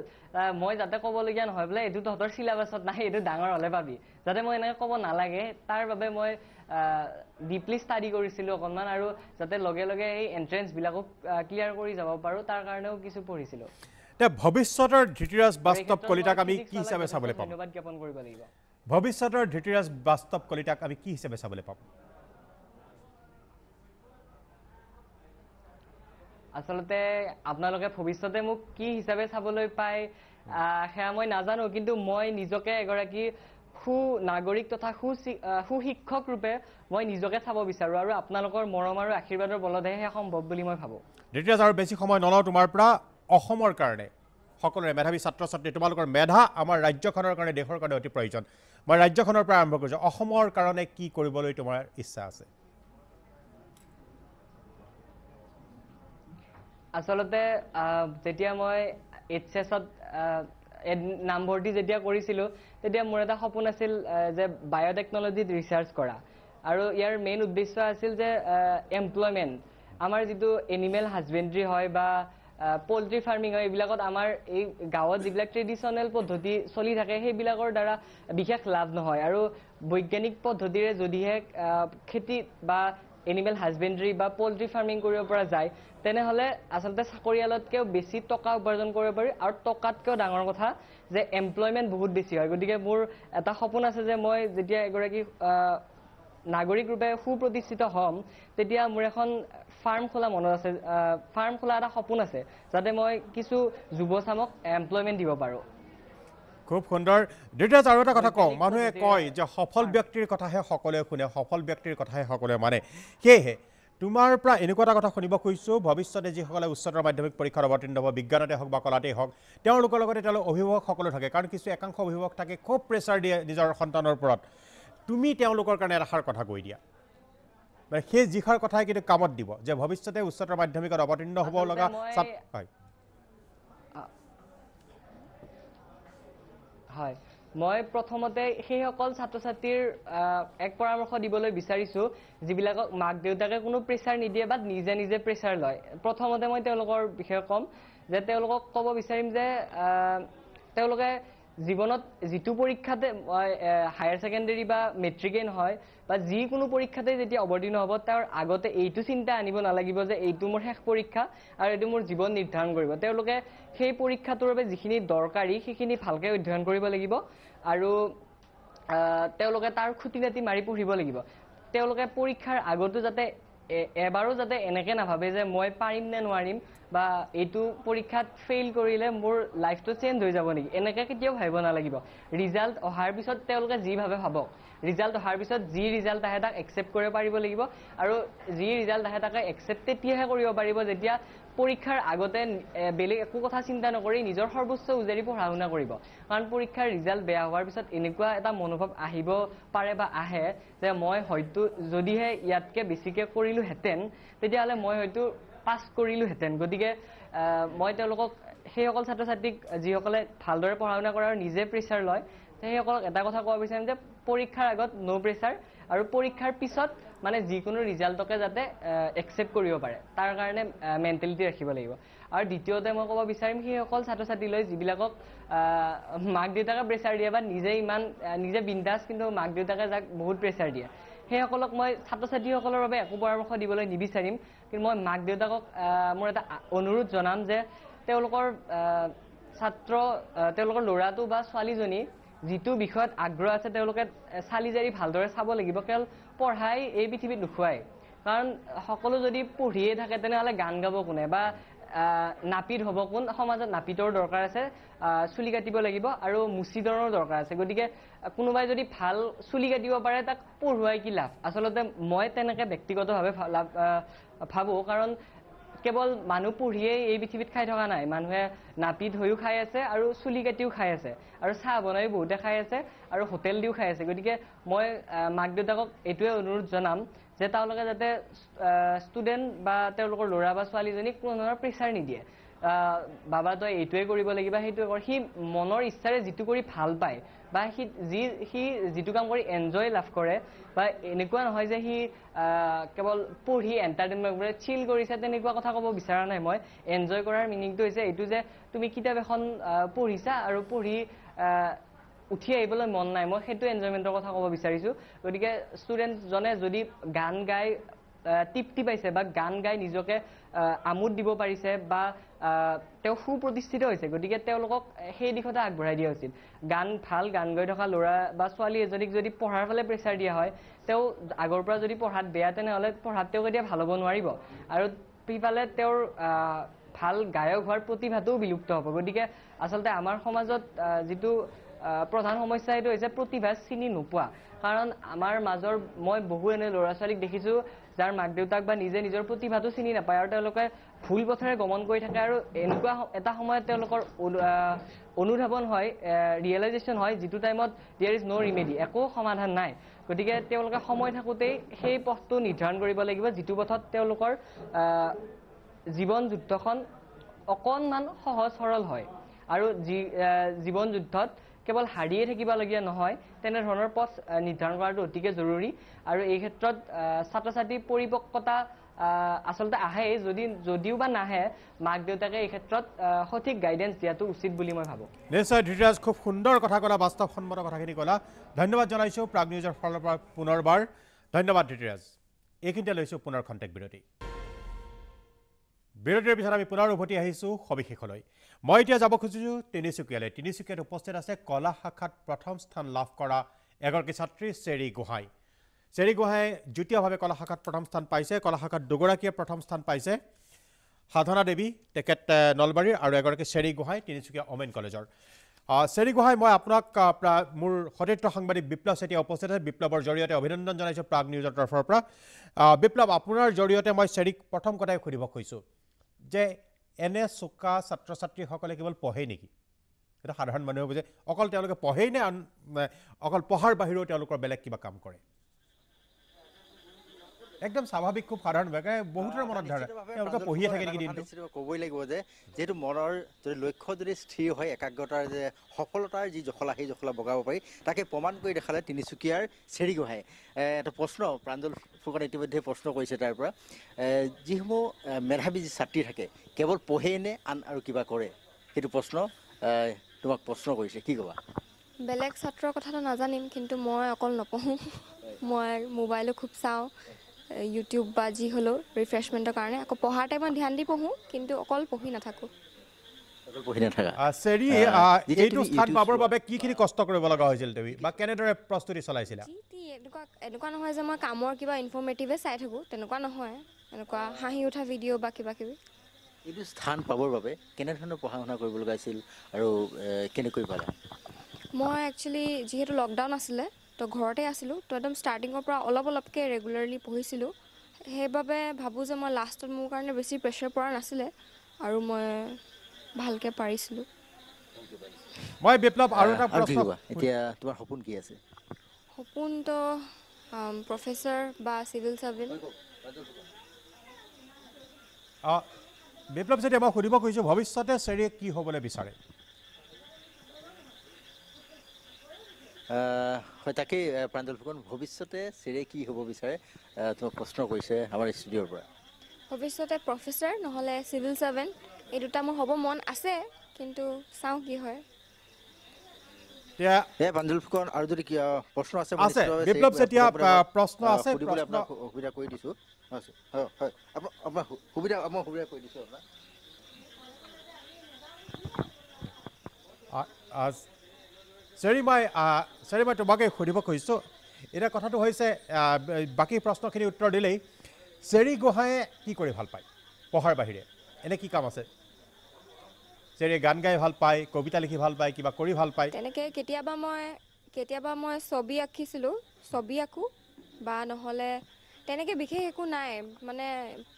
মই যাতে ক'বলগীয়া নহয় বোলে এইটো তহঁতৰ চিলেবাছত নাই এইটো ডাঙৰ হ'লে পাবি যাতে মই এনেকৈ ক'ব নালাগে তাৰ বাবে মই ডিপলি ষ্টাডি কৰিছিলোঁ অকণমান আৰু যাতে লগে লগে এই এণ্ট্ৰেঞ্চবিলাকো ক্লিয়াৰ কৰি যাব পাৰোঁ তাৰ কাৰণেও কিছু পঢ়িছিলোঁ তে ভৱিষ্যতৰ ধৃতিৰাজ বাস্তৱ কলিতাক আমি কি হিচাপে চাবলৈ পাম ধন্যবাদ জ্ঞাপন কৰিব লাগিব ভৱিষ্যতৰ ধৃতিৰাজ বাস্তৱ কলিতাক আমি কি হিচাপে চাবলৈ পাম আচলতে আপোনালোকে ভৱিষ্যতে মোক কি হিচাপে চাবলৈ পায় সেয়া মই নাজানো কিন্তু মই নিজকে এগৰাকী নাগৰিক তথা শিক্ষক ৰূপে মই নিজকে চাব বিচাৰোঁ আৰু আপোনালোকৰ মৰম আৰু আশীৰ্বাদৰ বলতহে সেয়া সম্ভৱ বুলি মই ভাবোঁ ধৃতিৰাজ আৰু বেছি সময় নলওঁ তোমাৰ পৰা অসমৰ কাৰণে সকলোৰে মেধাৱী ছাত্ৰ ছাত্ৰী তোমালোকৰ মেধা আমাৰ ৰাজ্যখনৰ কাৰণে দেশৰ কাৰণে অতি প্ৰয়োজন মই ৰাজ্যখনৰ পৰা আৰম্ভ কৰিছোঁ অসমৰ কাৰণে কি কৰিবলৈ তোমাৰ ইচ্ছা আছে আচলতে যেতিয়া মই HSত নামভৰ্তি যেতিয়া কৰিছিলোঁ তেতিয়া মোৰ এটা সপোন আছিল যে বায়'টেকনলজিত ৰিচাৰ্চ কৰা আৰু ইয়াৰ মেইন উদ্দেশ্য আছিল যে এমপ্লয়মেণ্ট আমাৰ যিটো এনিমেল হাজবেণ্ড্ৰি হয় বা পোল্ট্ৰি ফাৰ্মিং হয় এইবিলাকত আমাৰ এই গাঁৱত যিবিলাক ট্ৰেডিশ্যনেল পদ্ধতি চলি থাকে সেইবিলাকৰ দ্বাৰা বিশেষ লাভ নহয় আৰু বৈজ্ঞানিক পদ্ধতিৰে যদিহে খেতি বা এনিমেল হাজবেণ্ড্ৰি বা পোল্ট্ৰি ফাৰ্মিং কৰিব পৰা যায় তেনেহ'লে আচলতে চাকৰিয়ালতকৈও বেছি টকা উপাৰ্জন কৰিব পাৰি আৰু টকাতকৈও ডাঙৰ কথা যে এমপ্লয়মেণ্ট বহুত বেছি হয় গতিকে মোৰ এটা সপোন আছে যে মই যেতিয়া এগৰাকী নাগৰিক ৰূপে সুপ্ৰতিষ্ঠিত হ'ম তেতিয়া মোৰ এখন ফাৰ্ম খোলা মনত আছে ফাৰ্ম খোলা এটা সপোন আছে যাতে মই কিছু যুৱচামক এমপ্লয়মেণ্ট দিব পাৰোঁ খুব সুন্দৰ ধৃতিৰাজ আৰু এটা কথা কওঁ মানুহে কয় যে সফল ব্যক্তিৰ কথাহে সকলোৱে শুনে সফল ব্যক্তিৰ কথাহে সকলোৱে মানে সেয়েহে তোমাৰ পৰা এনেকুৱা এটা কথা শুনিব খুজিছোঁ ভৱিষ্যতে যিসকলে উচ্চতৰ মাধ্যমিক পৰীক্ষাত অৱতীৰ্ণ হ'ব বিজ্ঞানতে হওক বা কলাতেই হওক তেওঁলোকৰ লগতে তেওঁলোকৰ অভিভাৱক সকলো থাকে কাৰণ কিছু একাংশ অভিভাৱক থাকে খুব প্ৰেছাৰ দিয়ে নিজৰ সন্তানৰ ওপৰত তুমি তেওঁলোকৰ কাৰণে এষাৰ কথা কৈ দিয়া মানে সেই যিষাৰ কথাই কিন্তু কামত দিব যে ভৱিষ্যতে উচ্চতৰ মাধ্যমিকত অৱতীৰ্ণ হ'ব লগা হয় মই প্ৰথমতে সেইসকল ছাত্ৰ ছাত্ৰীৰ এক পৰামৰ্শ দিবলৈ বিচাৰিছোঁ যিবিলাকক মাক দেউতাকে কোনো প্ৰেছাৰ নিদিয়ে বা নিজে নিজে প্ৰেছাৰ লয় প্ৰথমতে মই তেওঁলোকৰ বিষয়ে ক'ম যে তেওঁলোকক ক'ব বিচাৰিম যে তেওঁলোকে জীৱনত যিটো পৰীক্ষাতে হায়াৰ ছেকেণ্ডেৰী বা মেট্ৰিকেই নহয় বা যিকোনো পৰীক্ষাতে যেতিয়া অৱতীৰ্ণ হ'ব তাৰ আগতে এইটো চিন্তা আনিব নালাগিব যে এইটো মোৰ শেষ পৰীক্ষা আৰু এইটো মোৰ জীৱন নিৰ্ধাৰণ কৰিব তেওঁলোকে সেই পৰীক্ষাটোৰ বাবে যিখিনি দৰকাৰী সেইখিনি ভালকৈ অধ্যয়ন কৰিব লাগিব আৰু তেওঁলোকে তাৰ খুঁটি নাটি মাৰি পঢ়িব লাগিব তেওঁলোকে পৰীক্ষাৰ আগতো যাতে এবাৰো যাতে এনেকৈ নাভাবে যে মই পাৰিম নে নোৱাৰিম বা এইটো পৰীক্ষাত ফেইল কৰিলে মোৰ লাইফটো চেঞ্জ হৈ যাব নেকি এনেকৈ কেতিয়াও ভাবিব নালাগিব ৰিজাল্ট অহাৰ পিছত তেওঁলোকে যি ভাবে ভাবক ৰিজাল্ট অহাৰ পিছত যি ৰিজাল্ট আহে তাক একচেপ্ট কৰিব পাৰিব লাগিব আৰু যি ৰিজাল্ট আহে তাকে একচেপ্ট তেতিয়াহে কৰিব পাৰিব যেতিয়া পৰীক্ষাৰ আগতে বেলেগ একো কথা চিন্তা নকৰি নিজৰ সৰ্বোচ্চ উজাৰি পঢ়া শুনা কৰিব কাৰণ পৰীক্ষাৰ ৰিজাল্ট বেয়া হোৱাৰ পিছত এনেকুৱা এটা মনোভাৱ আহিব পাৰে বা আহে যে মই হয়তো যদিহে ইয়াতকৈ বেছিকৈ কৰিলোহেঁতেন তেতিয়াহ'লে মই হয়তো পাছ কৰিলোহেঁতেন গতিকে মই তেওঁলোকক সেইসকল ছাত্ৰ ছাত্ৰীক যিসকলে ভালদৰে পঢ়া শুনা কৰে আৰু নিজে প্ৰেছাৰ লয় সেইসকলক এটা কথা ক'ব বিচাৰিম যে পৰীক্ষাৰ আগত ন' প্ৰেছাৰ আৰু পৰীক্ষাৰ পিছত মানে যিকোনো ৰিজাল্টকে যাতে একচেপ্ট কৰিব পাৰে তাৰ কাৰণে মেণ্টেলিটি ৰাখিব লাগিব আৰু দ্বিতীয়তে মই ক'ব বিচাৰিম সেইসকল ছাত্ৰ ছাত্ৰীলৈ যিবিলাকক মাক দেউতাকে প্ৰেছাৰ দিয়ে বা নিজে বিন্দাছ কিন্তু মাক দেউতাকে যাক বহুত প্ৰেছাৰ দিয়ে সেইসকলক মই ছাত্ৰ ছাত্ৰীসকলৰ বাবে একো পৰামৰ্শ দিবলৈ নিবিচাৰিম কিন্তু মই মাক দেউতাকক মোৰ এটা অনুৰোধ জনাম যে তেওঁলোকৰ তেওঁলোকৰ ল'ৰাটো বা ছোৱালীজনী যিটো বিষয়ত আগ্ৰহ আছে তেওঁলোকে চালি জাৰি ভালদৰে চাব লাগিব কেৱল পঢ়াই এই পৃথিৱীত নোখোৱাই কাৰণ সকলো যদি পঢ়িয়ে থাকে তেনেহ'লে গান গাব কোনে বা নাপিত হ'ব কোন সমাজত নাপিতৰ দৰকাৰ আছে চুলি কাটিব লাগিব আৰু মুচিদৰৰ দৰকাৰ আছে গতিকে কোনোবাই যদি ভাল চুলি কাটিব পাৰে তাক পঢ়ুৱাই কি লাভ আচলতে মই তেনেকৈ ব্যক্তিগতভাৱে ভাবোঁ কাৰণ কেৱল মানুহ পঢ়িয়েই এই পৃথিৱীত খাই থকা নাই মানুহে নাপিত হৈও খাই আছে আৰু চুলি কাটিও খাই আছে আৰু চাহ বনাইও বহুতে খাই আছে আৰু হোটেল দিও খাই আছে গতিকে মই মাক দেউতাকক এইটোৱে অনুৰোধ জনাম যে তেওঁলোকে যাতে ষ্টুডেণ্ট বা তেওঁলোকৰ ল'ৰা বা ছোৱালীজনীক কোনো ধৰণৰ প্ৰেছাৰ নিদিয়ে বাবা তই এইটোৱে কৰিব লাগিব সেইটোৱে কৰ সি মনৰ ইচ্ছাৰে যিটো কৰি ভাল পায় বা সি যিটো কাম কৰি এনজয় লাভ কৰে বা এনেকুৱা নহয় যে সি কেৱল পঢ়ি এণ্টাৰটেইনমেণ্ট কৰি চিল কৰিছে তেনেকুৱা কথা ক'ব বিচৰা নাই মই এনজয় কৰাৰ মিনিংটো হৈছে এইটো যে তুমি কিতাপ এখন পঢ়িছা আৰু পঢ়ি উঠি আহিবলৈ মন নাই মই সেইটো এনজয়মেণ্টৰ কথা ক'ব বিচাৰিছোঁ গতিকে ষ্টুডেণ্টজনে যদি গান গাই তৃপ্তি পাইছে বা গান গাই নিজকে আমোদ দিব পাৰিছে বা তেওঁ সুপ্ৰতিষ্ঠিত হৈছে গতিকে তেওঁলোকক সেই দিশতে আগবঢ়াই দিয়া উচিত গান ভাল গান গাই থকা ল'ৰা বা ছোৱালী এজনীক যদি পঢ়াৰ ফালে প্ৰেছাৰ দিয়া হয় তেওঁ আগৰ পৰা যদি পঢ়াত বেয়া তেনেহ'লে পঢ়াত তেওঁ কেতিয়া ভাল হ'ব নোৱাৰিব আৰু পিছফালে তেওঁৰ ভাল গায়ক হোৱাৰ প্ৰতিভাটোও বিলুপ্ত হ'ব গতিকে আচলতে আমাৰ সমাজত যিটো প্ৰধান সমস্যা এইটো হৈছে প্ৰতিভা চিনি নোপোৱা কাৰণ আমাৰ মাজৰ মই বহু এনে ল'ৰা ছোৱালীক দেখিছোঁ যাৰ মাক দেউতাক বা নিজে নিজৰ প্ৰতিভাটো চিনি নাপায় আৰু তেওঁলোকে ভুল পথেৰে গমন কৰি থাকে আৰু এনেকুৱা এটা সময়ত তেওঁলোকৰ অনুধাৱন হয় ৰিয়েলাইজেশ্যন হয় যিটো টাইমত দেয়াৰ ইজ ন' ৰিমেডি একো সমাধান নাই গতিকে তেওঁলোকে সময় থাকোঁতেই সেই পথটো নিৰ্ধাৰণ কৰিব লাগিব যিটো পথত তেওঁলোকৰ জীৱন যুদ্ধখন অকণমান সহজ সৰল হয় আৰু জীৱন যুদ্ধত কেৱল হাৰিয়ে থাকিবলগীয়া নহয় তেনেধৰণৰ পথ নিৰ্ধাৰণ কৰাটো অতিকে জৰুৰী আৰু এই ক্ষেত্ৰত ছাত্ৰ ছাত্ৰীৰ পৰিপক্কতা আচলতে আহে যদিও বা নাহে মাক দেউতাকে এই ক্ষেত্ৰত সঠিক গাইডেন্স দিয়াটো উচিত বুলি মই ভাবোঁ নিশ্চয় ধৃতৰাজ খুব সুন্দৰ কথা ক'লা বাস্তৱসন্মত কথাখিনি ক'লা ধন্যবাদ জনাইছোঁ প্ৰাগ নিউজৰ ফালৰ পৰা পুনৰবাৰ ধন্যবাদ ধৃতৰাজ এইখিনিতে লৈছোঁ পুনৰ খন্তেক বিৰতিৰ পিছত আমি পুনৰ উভতি আহিছোঁ সবিশেষলৈ মই এতিয়া যাব খুজিছোঁ তিনিচুকীয়ালৈ তিনিচুকীয়াত উপস্থিত আছে কলা শাখাত প্ৰথম স্থান লাভ কৰা এগৰাকী ছাত্ৰী চেৰী গোহাঁই চেৰী গোহাঁই যুটীয়াভাৱে কলা শাখাত প্ৰথম স্থান পাইছে কলা শাখাত দুগৰাকীয়ে প্ৰথম স্থান পাইছে সাধনা দেৱী তেখেত নলবাৰীৰ আৰু এগৰাকী চেৰী গোহাঁই তিনিচুকীয়া ওমেন কলেজৰ চেৰী গোহাঁই মই আপোনাক মোৰ সতীৰ্থ সাংবাদিক বিপ্লৱ চেতিয়া উপস্থিত আছে বিপ্লৱৰ জৰিয়তে অভিনন্দন জনাইছোঁ প্ৰাগ নিউজৰ তৰফৰ পৰা বিপ্লৱ আপোনাৰ জৰিয়তে মই চেৰীক প্ৰথম কথাই সুধিব খুজিছোঁ যে এনে চোকা ছাত্ৰ ছাত্ৰীসকলে কেৱল পঢ়ে নেকি এটা সাধাৰণ মানুহে বুজে অকল তেওঁলোকে পঢ়েই নে অকল পঢ়াৰ বাহিৰেও তেওঁলোকৰ বেলেগ কিবা কাম কৰে একদম স্বাভাৱিক খুব সাধাৰণ বহুতৰ মনত ধাৰণা তেওঁলোকে পঢ়িয়ে থাকে নেকি দিনটো ক'বই লাগিব যে যিহেতু মনৰ যদি লক্ষ্য যদি স্থিৰ হয় একাগ্ৰতাৰ যে সফলতাৰ যি জখলা সেই জখলা বগাব পাৰি তাকে প্ৰমাণ কৰি দেখালে তিনিচুকীয়াৰ চেৰী গোহাঁই এটা প্ৰশ্ন প্ৰাঞ্জল ফুকনে ইতিমধ্যে প্ৰশ্ন কৰিছে তাৰ পৰা যিসমূহ মেধাৱী যি ছাত্ৰী থাকে কেৱল পঢ়েই নে আন আৰু কিবা কৰে সেইটো প্ৰশ্ন তোমাক প্ৰশ্ন কৰিছে কি ক'বা বেলেগ ছাত্ৰৰ কথাটো নাজানিম কিন্তু মই অকল নপঢ়োঁ মই মোবাইলো খুব চাওঁ ইউটিউব বা যি হ'লেও ৰিফ্ৰেছমেণ্টৰ কাৰণে আকৌ পঢ়াৰ টাইমত ধ্যান দি পঢ়োঁ কিন্তু অকল পঢ়ি নাথাকোঁ চেৰী এইটো স্থান পাবৰ বাবে কিখিনি কষ্ট কৰিব লগা হৈছিল তুমি বা কেনেদৰে প্ৰস্তুতি চলাইছিলা এনেকুৱা নহয় যে মই কামৰ কিবা ইনফৰ্মেটিভে চাই থাকোঁ তেনেকুৱা নহয় এনেকুৱা হাঁহি উঠা ভিডিঅ' বা কিবা কিবি এইটো স্থান পাবৰ বাবে কেনেধৰণৰ পঢ়া শুনা কৰিব লগা হৈছিল আৰু কেনেকৈ পালা মই একচুৱেলি যিহেতু লকডাউন আছিলে তো ঘৰতে আছিলোঁ তো একদম ষ্টাৰ্টিঙৰ পৰা অলপকৈ ৰেগুলাৰলি পঢ়িছিলোঁ সেইবাবে ভাবোঁ যে মই লাষ্টত মোৰ কাৰণে বেছি প্ৰেছাৰ পৰা নাছিলে আৰু মই ভালকৈ পাৰিছিলোঁ মই বিপ্লৱ আৰু এটা প্ৰশ্ন এতিয়া তোমাৰ সপোন কি আছে সপোনটো প্ৰফেচাৰ বা চিভিল চাৰ্ভেণ্ট বিপ্লৱ যেতিয়া মই সুধিব খুজিছোঁ ভৱিষ্যতে চেৰীয়ে কি হ'বলৈ বিচাৰে হয় তাকেই প্ৰাঞ্জল ফুকন ভৱিষ্যতে চেৰীয়ে কি হ'ব বিচাৰে তোমাক প্ৰশ্ন কৰিছে আমাৰ ষ্টুডিঅ'ৰ পৰা ভৱিষ্যতে প্ৰফেচাৰ নহ'লে চিভিল চাৰ্ভেণ্ট এই দুটা মোৰ হ'ব মন আছে কিন্তু চাওঁ কি হয় প্ৰাঞ্জল ফুকন আৰু যদি প্ৰশ্ন আছে বিপ্লৱ যেতিয়া প্ৰশ্ন আছে সুবিধা কৰি দিছোঁ হয় হয় আপোনাৰ সুবিধা মই সুবিধা কৰি দিছোঁ আপোনাক চেৰী মই তোমাকে সুধিব খুজিছোঁ এতিয়া কথাটো হৈছে বাকী প্ৰশ্নখিনি উত্তৰ দিলেই চেৰী গোহাঁয়ে কি কৰি ভাল পায় পঢ়াৰ বাহিৰে এনে কি কাম আছে চেৰীয়ে গান গাই ভাল পায় কবিতা লিখি ভাল পায় কিবা কৰি ভাল পায় তেনেকৈ কেতিয়াবা মই ছবি আঁকোঁ বা নহ'লে তেনেকৈ বিশেষ একো নাই মানে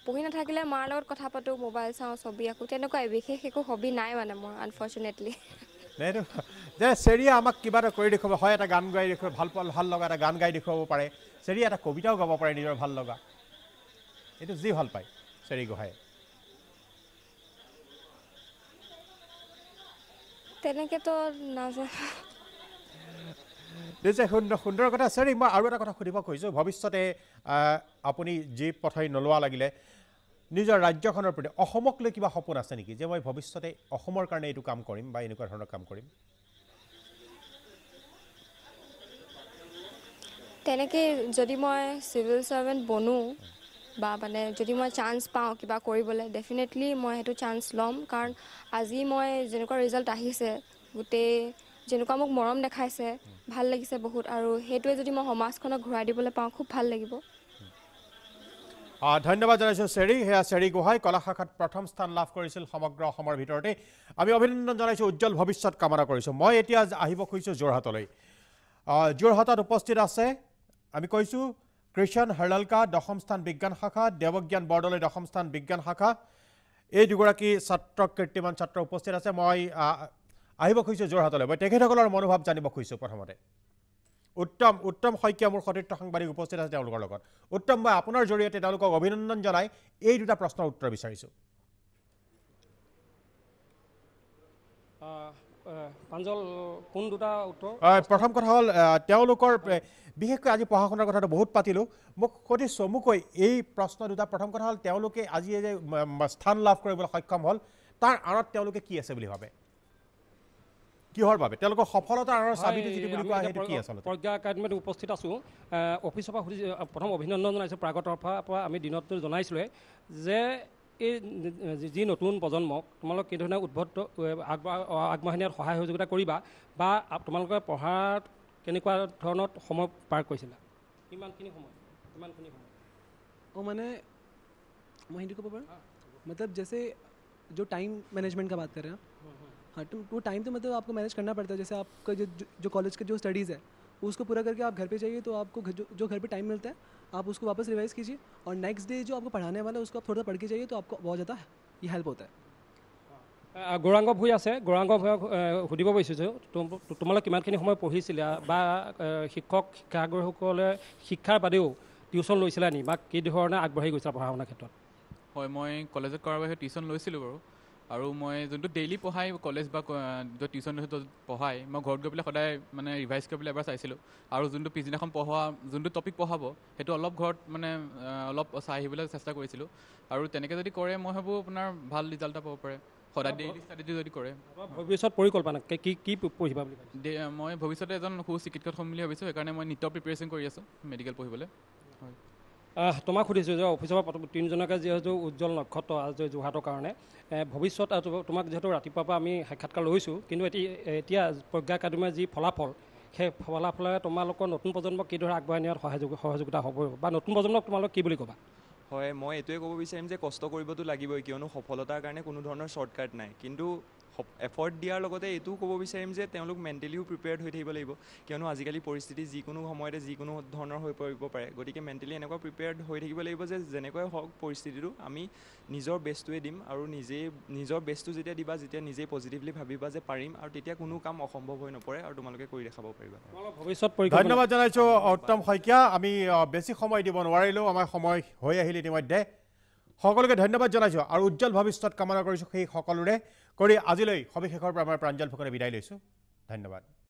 পঢ়ি নাথাকিলে মাৰ লগত কথা পাতোঁ মোবাইল চাওঁ ছবি আঁকোঁ তেনেকুৱাই বিশেষ একো হবি নাই মানে মোৰ আনফৰ্চুনেটলি যে চেৰীয়ে আমাক কিবা এটা কৰি দেখুৱাব হয় এটা গান গাই দেখুৱাব ভাল লগা এটা গান গাই দেখুৱাব পাৰে চেৰীয়ে এটা কবিতাও গাব পাৰে নিজৰ ভাল লগা এইটো যি ভাল পায় চেৰী গোহাঁয়ে তেনেকৈতো নাজানো নিশ্চয় সুন্দৰ কথা চেৰী মই আৰু এটা কথা সুধিব খুজিছোঁ ভৱিষ্যতে আপুনি যি পথেই নোলোৱা লাগিলে নিজৰ ৰাজ্যখনৰ প্ৰতি অসমক লৈ কিবা সপোন আছে নেকি যে মই ভৱিষ্যতে অসমৰ কাৰণে এইটো কাম কৰিম বা এনেকুৱা ধৰণৰ কাম কৰিম তেনেকৈ যদি মই চিভিল চাৰ্ভেণ্ট বনো বা মানে যদি মই চান্স পাওঁ কিবা কৰিবলৈ ডেফিনেটলি মই সেইটো চান্স ল'ম কাৰণ আজি মই যেনেকুৱা ৰিজাল্ট আহিছে গোটেই যেনেকুৱা মোক মৰম দেখাইছে ভাল লাগিছে বহুত আৰু সেইটোৱে যদি মই সমাজখনক ঘূৰাই দিবলৈ পাওঁ খুব ভাল লাগিব ধন্যবাদ জনাইছোঁ চেৰী সেয়া চেৰী গোহাঁই কলা শাখাত প্ৰথম স্থান লাভ কৰিছিল সমগ্ৰ অসমৰ ভিতৰতে আমি অভিনন্দন জনাইছোঁ উজ্জ্বল ভৱিষ্যত কামনা কৰিছোঁ মই এতিয়া আহিব খুজিছোঁ যোৰহাটলৈ যোৰহাটত উপস্থিত আছে আমি কৈছোঁ কৃষণ হৰলালকা 10ম স্থান বিজ্ঞান শাখা দেৱজ্ঞান বৰদলৈ 10ম স্থান বিজ্ঞান শাখা এই দুগৰাকী ছাত্ৰ কীৰ্তিমান ছাত্ৰ উপস্থিত আছে মই আহিব খুজিছোঁ যোৰহাটলৈ মই তেখেতসকলৰ মনোভাৱ জানিব খুজিছোঁ প্ৰথমতে উত্তম শইকীয়া মোৰ সতীৰ্থ সাংবাদিক উপস্থিত আছে তেওঁলোকৰ লগত উত্তম মই আপোনাৰ জৰিয়তে তেওঁলোকক অভিনন্দন জনাই এই দুটা প্ৰশ্নৰ উত্তৰ বিচাৰিছোঁ প্ৰাঞ্জল কোন দুটা উত্তৰ প্ৰথম কথা হ'ল তেওঁলোকৰ বিশেষকৈ আজি পঢ়া শুনাৰ কথাটো বহুত পাতিলোঁ মোক অতি চমুকৈ এই প্ৰশ্ন দুটা প্ৰথম কথা হ'ল তেওঁলোকে আজি যে স্থান লাভ কৰিবলৈ সক্ষম হ'ল তাৰ আঁৰত তেওঁলোকে কি আছে বুলি ভাবে কিহৰ বাবে তেওঁলোকৰ সফলতাৰ আঁৰৰ চাবিটো যদি বুলি কোৱা সেইটো কি আচলতে প্ৰজ্ঞা একাডেমীত উপস্থিত আছোঁ অফিচৰ পৰা সুধি প্ৰথম অভিনন্দন জনাইছোঁ প্ৰাগৰ পৰা আমি দিনত জনাইছোঁৱে যে এই যি নতুন প্ৰজন্মক তোমালোক কি ধৰণে উদ্বুদ্ধ আগবঢ়াই নিয়াত সহায় সহযোগিতা কৰিবা বা তোমালোকে পঢ়াত কেনেকুৱা ধৰণৰ সময় পাৰ কৰিছিলা কিমানখিনি সময় मैंने मैं हिंदी को पढ़ा मतलब जैसे जो टाइम मैनेजमेंट का बात कर रहे हैं हाँ तो वो टाइम तो मतलब आपको मैनेज करना पड़ता है जैसे आपका जो कॉलेज का जो स्टडीज़ है उसको पूरा करके आप घर पे जाइए तो आपको जो घर पे टाइम मिलता है आप उसको वापस रिवाइज़ कीजिए और नेक्स्ट डे जो आपको पढ़ाने वाला है उसको आप थोड़ा पढ़ के जाइए तो आपको बहुत ज़्यादा ये हेल्प होता है গৌৰাংগ ভূঞ আছে গৌৰাংগ ভূঞক সুধিব বিচাৰিছোঁ তোমালোক কিমানখিনি সময় পঢ়িছিলা বা শিক্ষাগুৰুসকলে শিক্ষাৰ বাদেও টিউশ্যন লৈছিলা নি বা কি ধৰণে আগবাঢ়ি গৈছিলা পঢ়া শুনাৰ ক্ষেত্ৰত হয় মই কলেজত কৰাৰ বাহিৰে টিউশ্যন লৈছিলোঁ বাৰু আৰু মই যোনটো ডেইলি পঢ়াই কলেজ বা য'ত টিউশ্যন পঢ়াই মই ঘৰত গৈ পেলাই সদায় মানে ৰিভাইজ কৰিবলৈ এবাৰ চাইছিলোঁ আৰু যোনটো পিছদিনাখন পঢ়োৱা যোনটো টপিক পঢ়াব সেইটো অলপ ঘৰত মানে অলপ চাই আহিবলৈ চেষ্টা কৰিছিলোঁ আৰু তেনেকৈ যদি কৰে মই ভাবোঁ আপোনাৰ ভাল ৰিজাল্ট এটা পাব পাৰে সদায় ডেইলি ষ্টাডিটো যদি কৰে ভৱিষ্যত পৰিকল্পনা কি পঢ়িবা বুলি মই ভৱিষ্যতে এজন সুচিকিৎসক হ'ম বুলি ভাবিছোঁ সেইকাৰণে মই নিটৰ প্ৰিপেৰেশ্যন কৰি আছোঁ মেডিকেল পঢ়িবলৈ হয় তোমাক সুধিছোঁ যে অফিচৰ পৰা তিনিজনকে যিহেতু উজ্জ্বল নক্ষত্ৰ আজি যোৰহাটৰ কাৰণে ভৱিষ্যত তোমাক যিহেতু ৰাতিপুৱাৰ পৰা আমি সাক্ষাৎকাৰ লৈছোঁ কিন্তু এতিয়া প্ৰজ্ঞা একাডেমীৰ যি ফলাফল সেই ফলাফলে তোমালোকৰ নতুন প্ৰজন্মক কিদৰে আগবঢ়াই নিয়াত সহযোগিতা হ'ব বা নতুন প্ৰজন্মক তোমালোক কি বুলি ক'বা হয় মই এইটোৱে ক'ব বিচাৰিম যে কষ্ট কৰিবতো লাগিবই কিয়নো সফলতাৰ কাৰণে কোনো ধৰণৰ শ্বৰ্টকাট নাই কিন্তু এফৰ্ট দিয়াৰ লগতে এইটোও ক'ব বিচাৰিম যে তেওঁলোক মেণ্টেলিও প্ৰিপেয়াৰ্ড হৈ থাকিব লাগিব কিয়নো আজিকালি পৰিস্থিতি যিকোনো সময়তে যিকোনো ধৰণৰ হৈ পৰিব পাৰে গতিকে মেণ্টেলি এনেকুৱা প্ৰিপেয়াৰ্ড হৈ থাকিব লাগিব যে যেনেকৈ হওক পৰিস্থিতিটো আমি নিজৰ বেষ্টটোৱে দিম আৰু নিজৰ বেষ্টটো যেতিয়া দিবা যেতিয়া নিজেই পজিটিভলি ভাবিবা যে পাৰিম আৰু তেতিয়া কোনো কাম অসম্ভৱ হৈ নপৰে আৰু তোমালোকে কৰি দেখাব পাৰিবা ধন্যবাদ জনাইছোঁ উত্তম শইকীয়া আমি বেছি সময় দিব নোৱাৰিলেও আমাৰ সময় হৈ আহিল ইতিমধ্যে সকলোকে ধন্যবাদ জনাইছোঁ আৰু উজ্জ্বল ভৱিষ্যত কামনা কৰিছোঁ সেই সকলোৰে কৰি আজিলৈ সবিশেষৰ পৰা আমাৰ প্ৰাঞ্জল ফুকনে বিদায় লৈছোঁ ধন্যবাদ